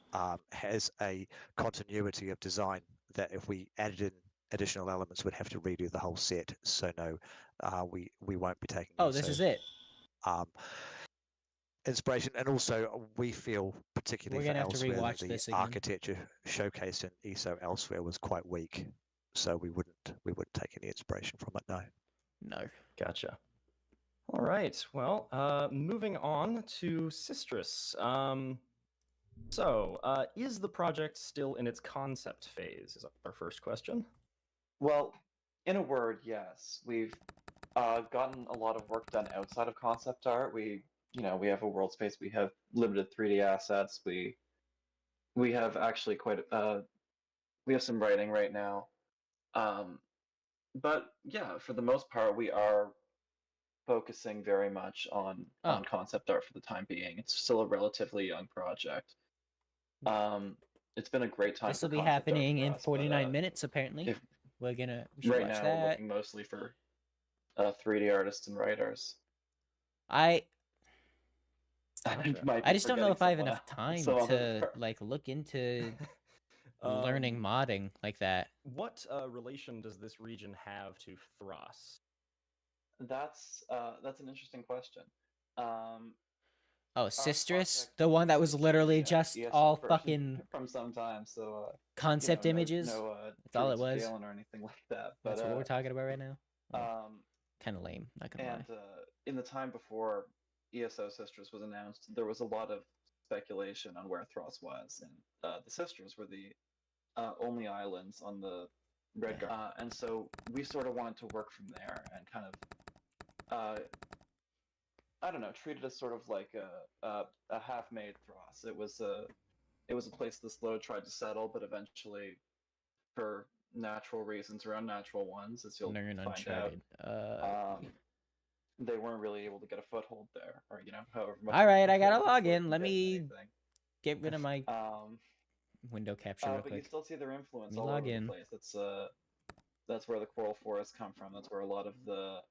has a continuity of design that if we added in additional elements, we'd have to redo the whole set. So no, we won't be taking. Oh, this is it. Inspiration, and also we feel particularly We're gonna for have to elsewhere rewatch that this the again. architecture showcased in ESO elsewhere was quite weak, so we wouldn't take any inspiration from it. No. Gotcha. All right. Well, moving on to Sistrus. Is the project still in its concept phase? Is our first question. Well, in a word, yes. We've gotten a lot of work done outside of concept art. We have a world space. We have limited 3D assets. We have actually we have some writing right now. But yeah, for the most part, we are focusing very much on concept art for the time being. It's still a relatively young project. It's been a great time. This will be happening in 49 minutes, apparently. We should right watch now, that. we're looking mostly for 3D artists and writers. I Might be just don't know if I have forgetting enough time someone to like look into learning modding like that. What relation does this region have to Thras? That's an interesting question. Oh, Sistrus, the one that was literally just all fucking from some time. So concept images. That's all it was. Or anything like that. But that's what we're talking about right now. Kind of lame, not gonna lie. And in the time before ESO Sisters was announced, there was a lot of speculation on where Thras was, and the Sisters were the only islands on the Red and so we sort of wanted to work from there and kind of I don't know, treat it as sort of like a half-made Thros. It was a place the Slow tried to settle, but eventually, for natural reasons or unnatural ones, as you'll Nern find Uncharted. out, they weren't really able to get a foothold there, or however much. All right, I gotta the log Slow in. can Let get me anything. get rid of my window capture real But you quick. still see their influence Let me all log over in. the place. That's where the coral forests come from. That's where a lot of the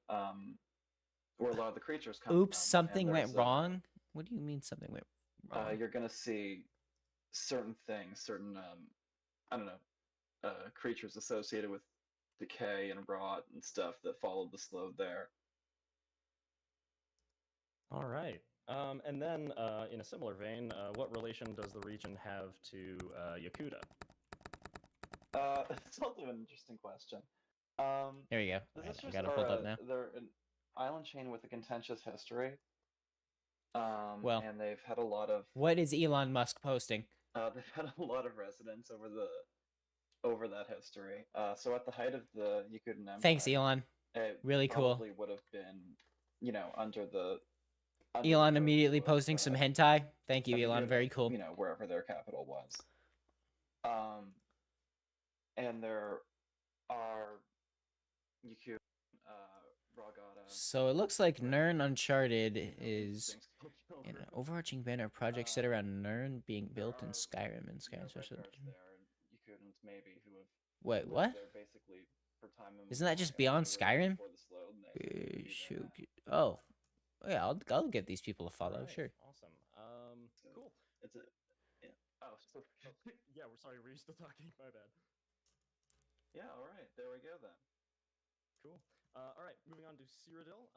creatures come Oops, from. something went wrong. What do you mean something went wrong? You're gonna see certain things, certain I don't know, creatures associated with decay and rot and stuff that followed the Slow there. All right. And then, in a similar vein, what relation does the region have to Yakuta? It's also an interesting question. There you go. The Right, I sisters got it pulled up now. They're an island chain with a contentious history. Well, and they've had a lot of. What is Elon Musk posting? They've had a lot of residents over that history. So at the height of the Yakutan Empire. Thanks, Elon. Really cool. Probably would have been, under the. Elon immediately posting some hentai. Thank you, Elon. Yakuta, Very cool. Wherever their capital was. And there are Yakutan, Ragata. So it looks like Nern Uncharted is an overarching banner of projects set around Nern being built in Skyrim and Skyrim Special Edition. Yakutans maybe who have Wait, what? basically for time Isn't that just beyond Skyrim? Shoot. Oh, yeah. I'll get these people to follow. Right, Sure. Awesome. Cool. It's a. Yeah. Oh, so. Yeah, we're sorry. Were you still talking? My bad. Yeah. All right. There we go then. Cool. All right, moving on to Cyrodiil.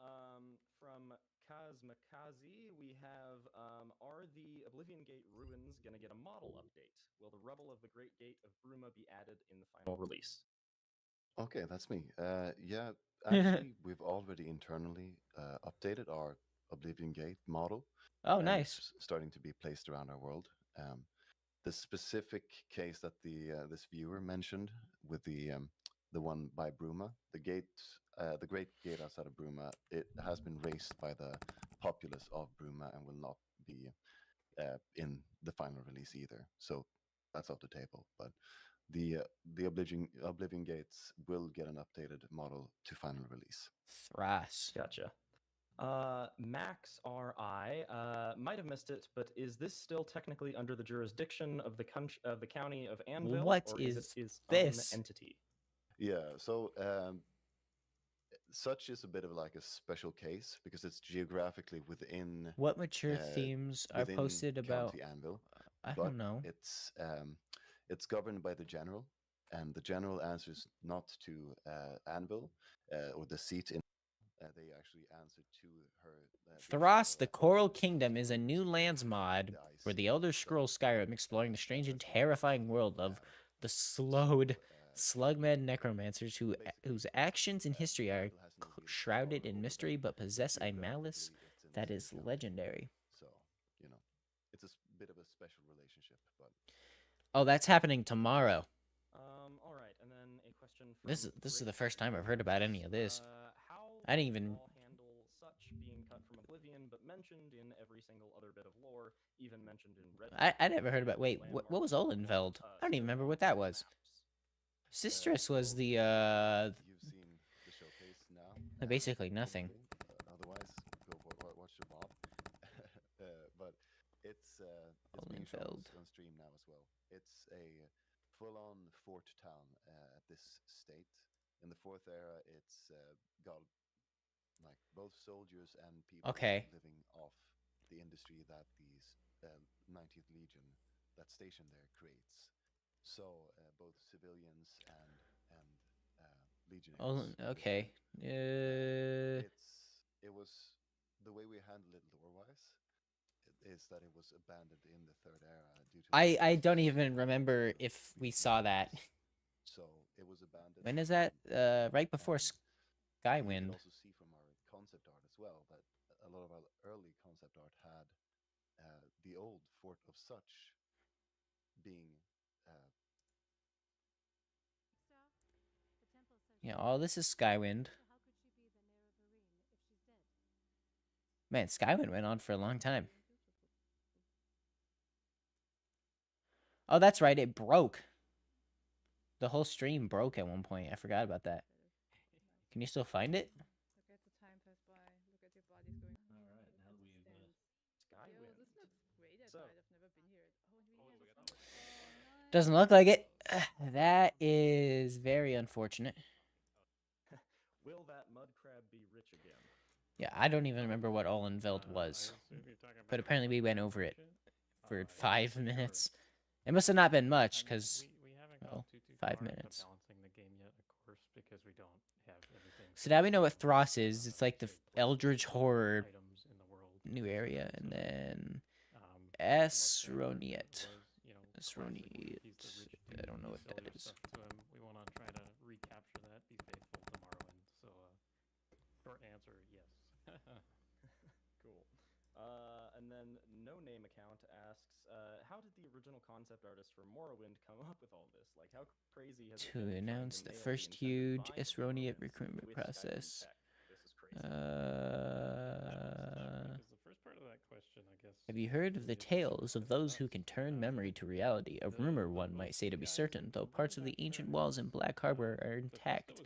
From Kazmakazi, we have, are the Oblivion Gate ruins going to get a model update? Will the rubble of the Great Gate of Bruma be added in the final release? Okay, that's me. Yeah, actually, we've already internally updated our Oblivion Gate model. Oh, nice. It's starting to be placed around our world. The specific case that this viewer mentioned with the one by Bruma, the Great Gate outside of Bruma, it has been raised by the populace of Bruma and will not be in the final release either. So that's off the table. But the Oblivion Gates will get an updated model to final release. Thras. Gotcha. Max RI might have missed it, but is this still technically under the jurisdiction of the county of Anvil? What or is it its this? own entity? Yeah, so such is a bit of like a special case because it's geographically within. What mature themes are within posted about? County Anvil. I but don't know. It's governed by the general, and the general answers not to Anvil or the seat in. They actually answer to her. Thras, the Coral Kingdom, is a new lands mod for the Elder Scrolls Skyrim, exploring the strange and terrifying world of the slowed slugmen necromancers whose actions in history are shrouded in mystery but possess a malice that is legendary. So, it's a bit of a special relationship, but. Oh, that's happening tomorrow. All right, and then a question. This is the first time I've heard about any of this. I didn't even handle such being cut from Oblivion, but mentioned in every single other bit of lore, even mentioned in Red. I never heard about. Wait, what was Olenfeld? I don't even remember what that was. Sistrus was the You've seen the showcase now. Basically nothing. Otherwise, go watch your mob. But it's being shown on stream now as well. It's a full-on fort town at this state. In the fourth era, it's got like both soldiers and people living off the industry that the 19th Legion, that station there, creates. So both civilians and legionaries. Okay. It was the way we handled it lore-wise. Is that it was abandoned in the third era due to. I don't even remember if we saw that. So it was abandoned. When is that? Right before Skywind. You can also see from our concept art as well that a lot of our early concept art had the old Fort of Such being Yeah, all this is Skywind. Man, Skywind went on for a long time. Oh, that's right, it broke. The whole stream broke at one point. I forgot about that. Can you still find it? Look at the time pass by. Look at your bodies going. All right, now that we've Yo, this looks great at night. I've never been here. Doesn't look like it. That is very unfortunate. Will that mud crab be rich again? Yeah, I don't even remember what Olenveld was. But apparently we went over it for 5 minutes. It must have not been much, because, well, 5 minutes. Balancing the game yet, of course, because we don't have everything. So now we know what Thros is. It's like the Eldritch Horror new area. And then Esroniet. Esroniet. I don't know what that is. We want to try to recapture that, be faithful to Morrowind. So, short answer, yes. Cool. And then No Name Account asks, how did the original concept artist for Morrowind come up with all this? Like, how crazy has it To been trying announce the nail first intended huge vibe of Esroniet Morrowind recruitment with Skyrim process. tech? This is crazy. Because the first part of that question, I guess. Have you heard of the tales of those who can turn memory to reality? A rumor, one might say, to be certain, though parts of the ancient walls in Black Harbor are intact.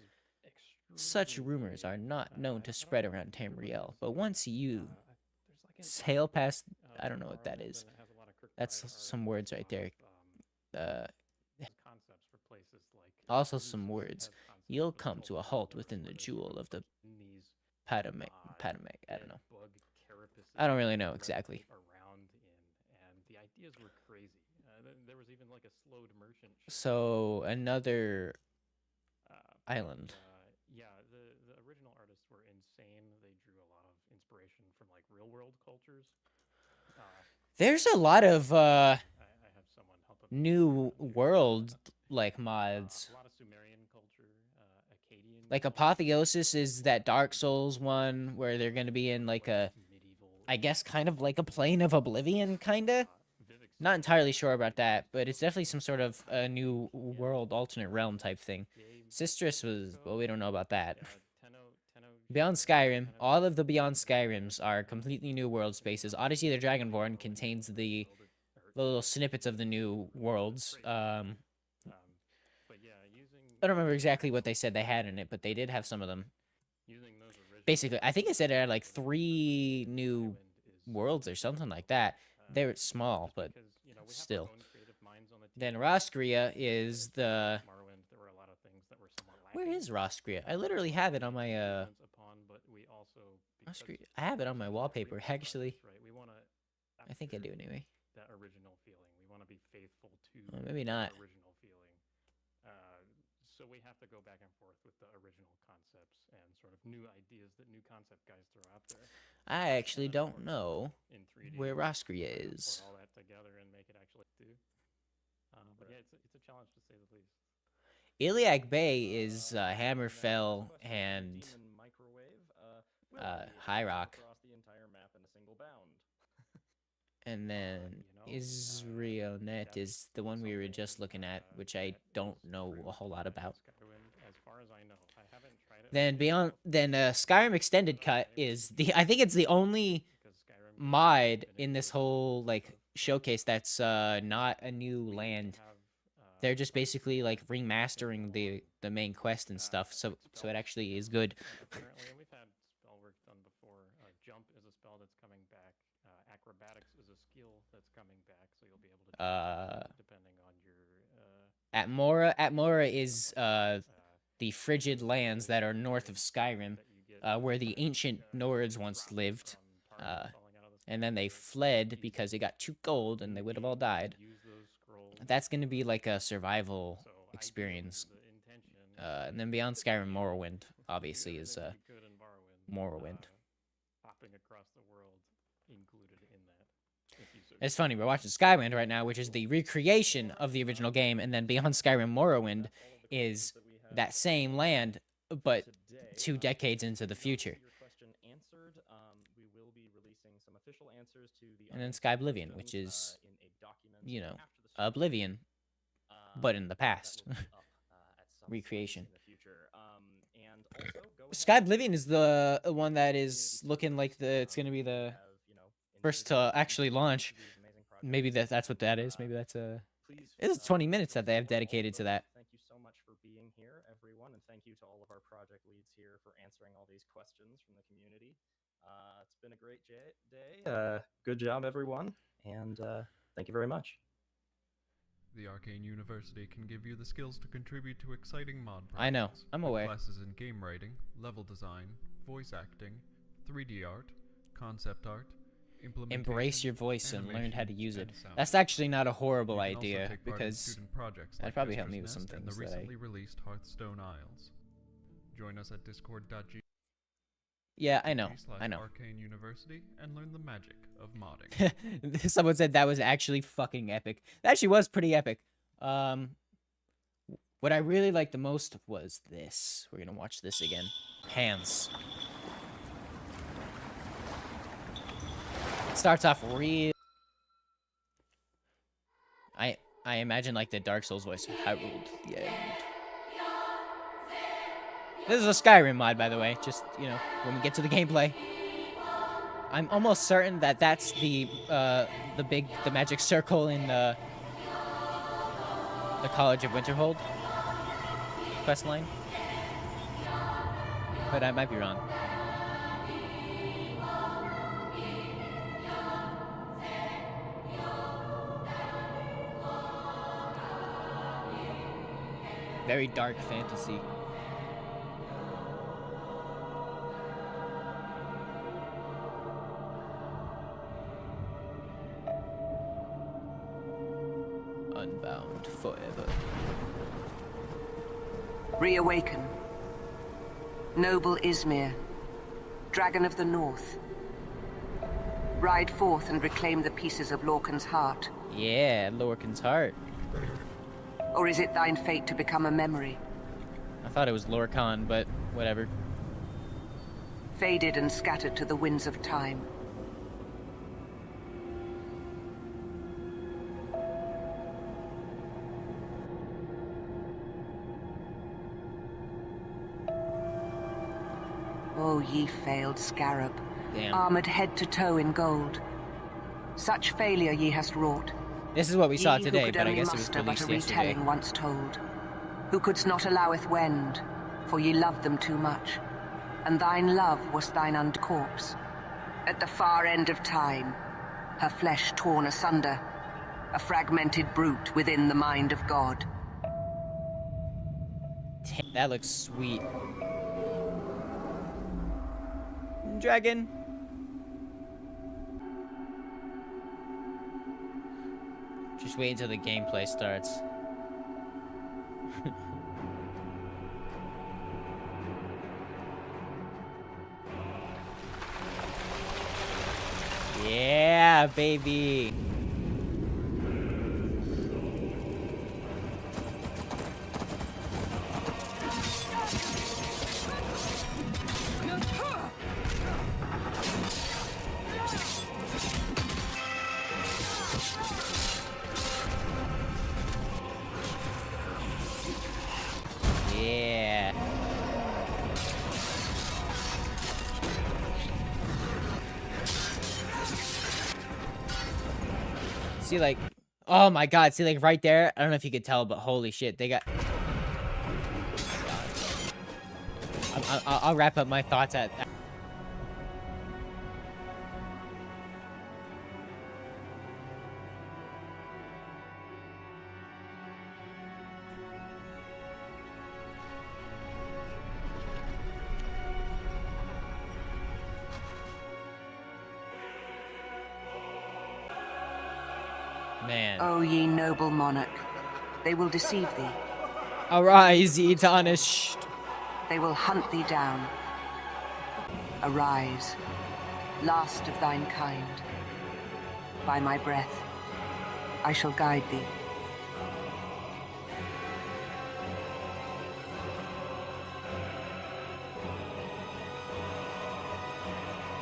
Such rumors are not known to spread around Tamriel, but once you sail past, I don't know what that is. That's some words right there. Also some words. You'll come to a halt within the jewel of the Padame. I don't know. I don't really know exactly. Around and the ideas were crazy. There was even like a slowed merchant. So another island. Yeah, the original artists were insane. They drew a lot of inspiration from like real world cultures. There's a lot of I have someone help new world like mods. A lot of Sumerian culture, Akkadian. Like Apotheosis is that Dark Souls one where they're gonna be in like a, I guess kind of like a plane of oblivion, kinda. Not entirely sure about that, but it's definitely some sort of a new world, alternate realm type thing. Sistrus was, well, we don't know about that. Beyond Skyrim, all of the Beyond Skyrims are completely new world spaces. Odyssey of the Dragonborn contains the little snippets of the new worlds. I don't remember exactly what they said they had in it, but they did have some of them. Basically, I think I said it had like 3 new worlds or something like that. They were small, but still. Then Roscria is the... Where is Roscria? I literally have it on my I have it on my wallpaper, actually. I think I do anyway. That original feeling. We want to be faithful to maybe not. the original feeling. So we have to go back and forth with the original concepts and sort of new ideas that new concept guys throw out there. I actually don't know where Roscria is. Put all that together and make it actually do. But yeah, it's a challenge to say the least. Iliac Bay is Hammerfell and High Rock. And then Israelnet is the one we were just looking at, which I don't know a whole lot about. As far as I know, I haven't tried it. Then Skyrim Extended Cut is I think it's the only mod in this whole like showcase that's not a new land. They're just basically like remastering the main quest and stuff, so it actually is good. Apparently, we've had spell work done before. Jump is a spell that's coming back. Acrobatics is a skill that's coming back, so you'll be able to depending on your. Atmora is the frigid lands that are north of Skyrim, where the ancient Nords once lived, and then they fled because it got too cold and they would have all died. That's going to be like a survival experience. And then Beyond Skyrim, Morrowind, obviously, is Morrowind. Hopping across the world included in that. It's funny, we're watching Skywind right now, which is the recreation of the original game, and then Beyond Skyrim, Morrowind is that same land, but 2 decades into the future. And then Skyblivion, which is, you know, Oblivion, but in the past. Recreation. Sky Oblivion is the one that is looking like it's gonna be the first to actually launch. Maybe that's what that is. Maybe that's a. It's 20 minutes that they have dedicated to that. Thank you so much for being here, everyone, and thank you to all of our project leads here for answering all these questions from the community. It's been a great day. Good job, everyone, and thank you very much. The Arcane University can give you the skills to contribute to exciting mod projects. I know. I'm with aware. Classes in game writing, level design, voice acting, 3D art, concept art, implementation, Embrace your voice and learn how to use it. and sound. That's actually not a horrible You can also idea, take part in because student projects that'd like probably help Visitor's me with some Nest and things the that I... recently released Hearthstone Isles. Join us at discord.gg. Yeah, I know. I know. Arcane University and learn the magic of modding. Someone said that was actually fucking epic. That actually was pretty epic. What I really liked the most was this. We're gonna watch this again. Hands. It starts off real. I imagine like the Dark Souls voice. Herald the end. This is a Skyrim mod, by the way. Just, you know, when we get to the gameplay. I'm almost certain that that's the magic circle in the College of Winterhold quest line. But I might be wrong. Very dark fantasy. Unbound forever. Reawaken. Noble Izmir, Dragon of the North. Ride forth and reclaim the pieces of Lorcan's heart. Yeah, Lorcan's heart. Or is it thine fate to become a memory? I thought it was Lorcan, but whatever. Faded and scattered to the winds of time. Oh, ye failed scarab, Damn. armored head to toe in gold. Such failure ye hast wrought. This is what we saw Ye today, who could but I only guess it was muster but released a yesterday. retelling once told. Who couldst not alloweth wend, for ye loved them too much, and thine love was thine uncorpse. At the far end of time, her flesh torn asunder, a fragmented brute within the mind of God. That looks sweet. Dragon. Just wait until the gameplay starts. Yeah, baby. Yeah. See, like, oh my god, see, like, right there, I don't know if you could tell, but holy shit, they got... I'll wrap up my thoughts at... Man. O ye noble monarch, they will deceive thee. Arise, ye tarnished. They will hunt thee down. Arise, last of thine kind. By my breath, I shall guide thee.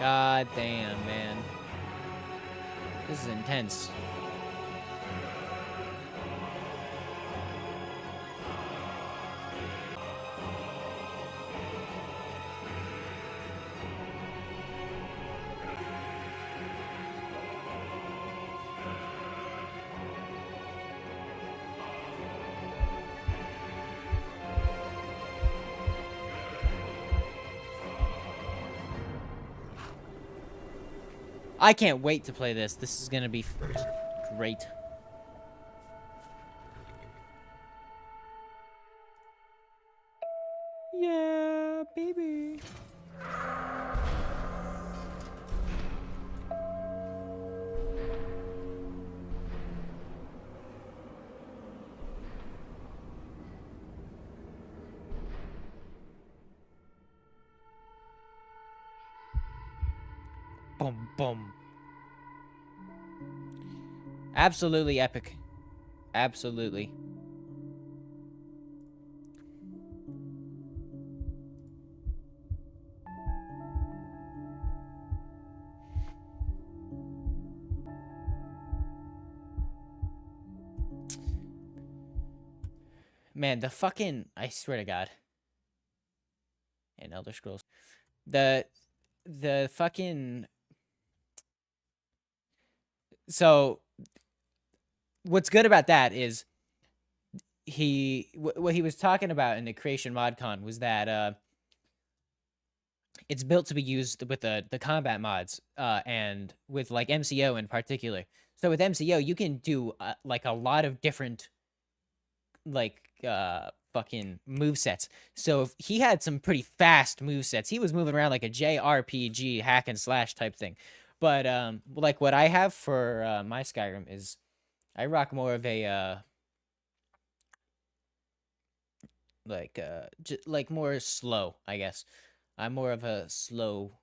God damn, man. This is intense. I can't wait to play this. This is gonna be great. Yeah, baby. Boom, boom. Absolutely epic. Absolutely. Man, the fucking... I swear to God. And Elder Scrolls. The fucking... So, what's good about that is what he was talking about in the Creation ModCon was that it's built to be used with the combat mods and with like MCO in particular. So with MCO, you can do like a lot of different like fucking move sets. So if he had some pretty fast move sets. He was moving around like a JRPG hack and slash type thing. But like what I have for my Skyrim is I rock more of a like more slow, I guess. I'm more of a slow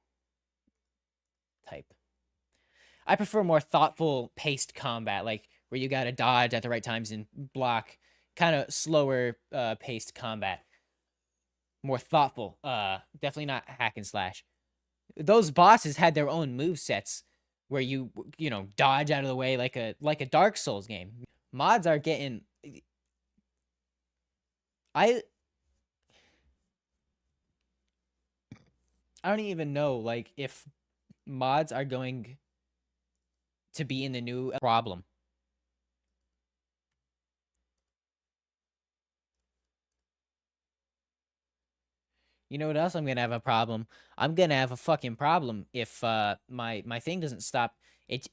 type. I prefer more thoughtful paced combat, like where you gotta dodge at the right times and block. Kind of slower paced combat. More thoughtful. Definitely not hack and slash. Those bosses had their own move sets where you know dodge out of the way like a Dark Souls game. Mods are getting. I don't even know like if mods are going to be in the new problem. You know what else I'm gonna have a problem? I'm gonna have a fucking problem if my thing doesn't stop. This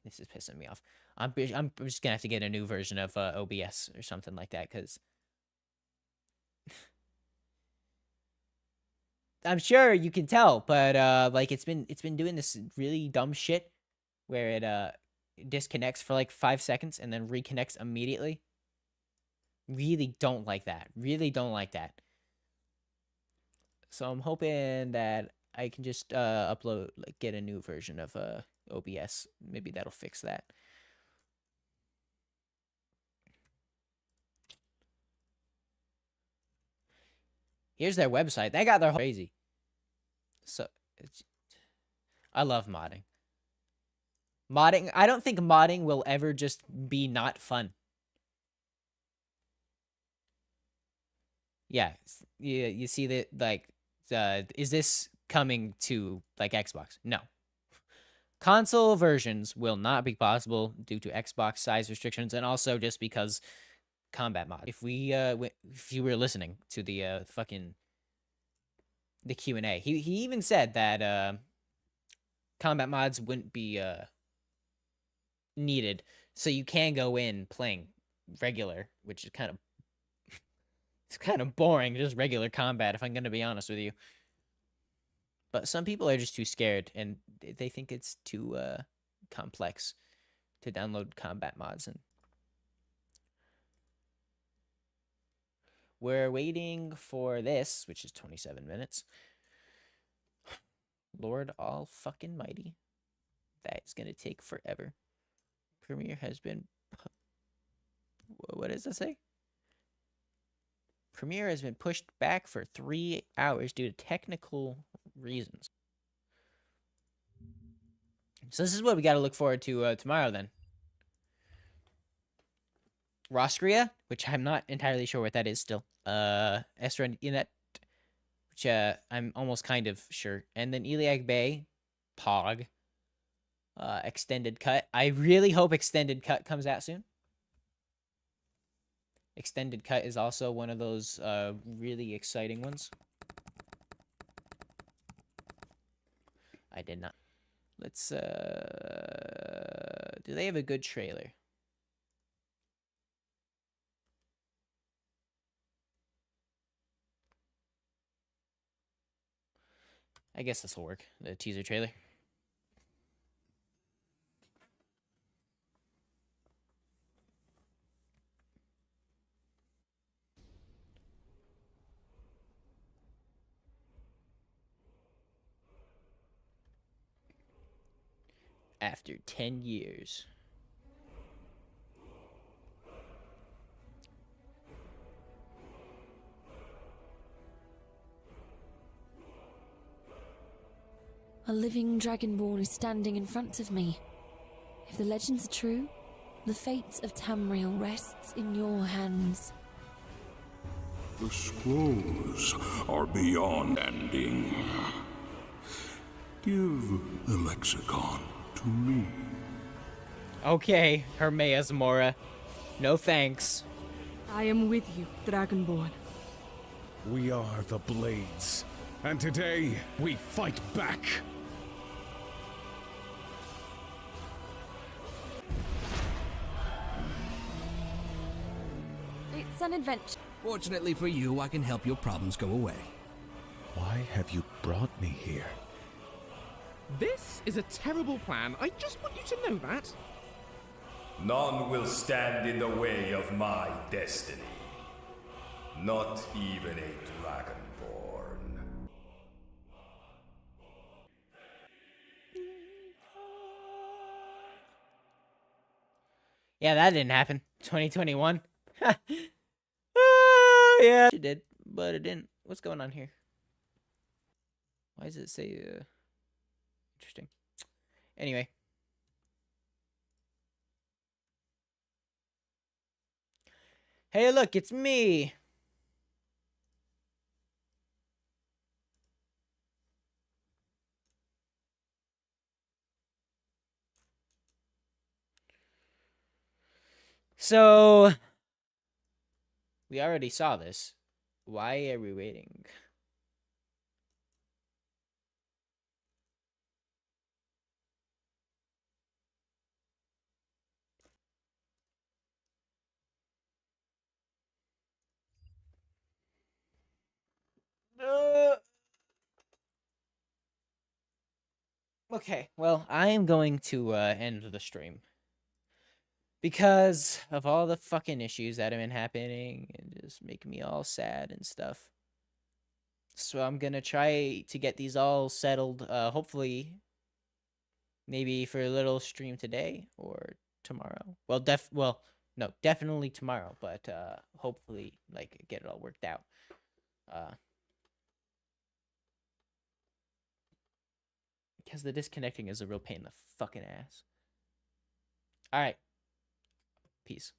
is pissing me off. I'm just gonna have to get a new version of OBS or something like that because I'm sure you can tell, but like it's been doing this really dumb shit where it disconnects for like 5 seconds and then reconnects immediately. Really don't like that. Really don't like that. So I'm hoping that I can just upload, like, get a new version of OBS. Maybe that'll fix that. Here's their website. They got their crazy. So I love modding. I don't think modding will ever just be not fun. Yeah, you see that, like, is this coming to, like, Xbox? No. Console versions will not be possible due to Xbox size restrictions and also just because combat mod. If you were listening to the the Q&A, he even said that combat mods wouldn't be needed, so you can go in playing regular, which is kind of it's kind of boring, just regular combat, if I'm going to be honest with you. But some people are just too scared, and they think it's too complex to download combat mods. And we're waiting for this, which is 27 minutes. Lord all fucking mighty. That's going to take forever. Premiere has been... What does that say? Premiere has been pushed back for 3 hours due to technical reasons. So this is what we got to look forward to tomorrow then. Roscria, which I'm not entirely sure what that is still. Esra Inet, which I'm almost kind of sure. And then Iliag Bay, Pog, Extended Cut. I really hope Extended Cut comes out soon. Extended Cut is also one of those really exciting ones. I did not. Let's do they have a good trailer? I guess this will work. The teaser trailer. After 10 years. A living dragonborn is standing in front of me. If the legends are true, the fate of Tamriel rests in your hands. The scrolls are beyond ending. Give the lexicon to me. Okay, Hermaeus Mora. No thanks. I am with you, Dragonborn. We are the Blades, and today we fight back. It's an adventure. Fortunately for you, I can help your problems go away. Why have you brought me here? This is a terrible plan. I just want you to know that. None will stand in the way of my destiny. Not even a dragonborn. Yeah, that didn't happen. 2021. Yeah, it did, but it didn't. What's going on here? Why does it say, interesting. Anyway. Hey, look, it's me. So, we already saw this. Why are we waiting? Okay, well, I am going to end the stream. Because of all the fucking issues that have been happening and just making me all sad and stuff. So I'm gonna try to get these all settled, hopefully, maybe for a little stream today or tomorrow. Well, no, definitely tomorrow, but hopefully, like, get it all worked out. Because the disconnecting is a real pain in the fucking ass. All right. Peace.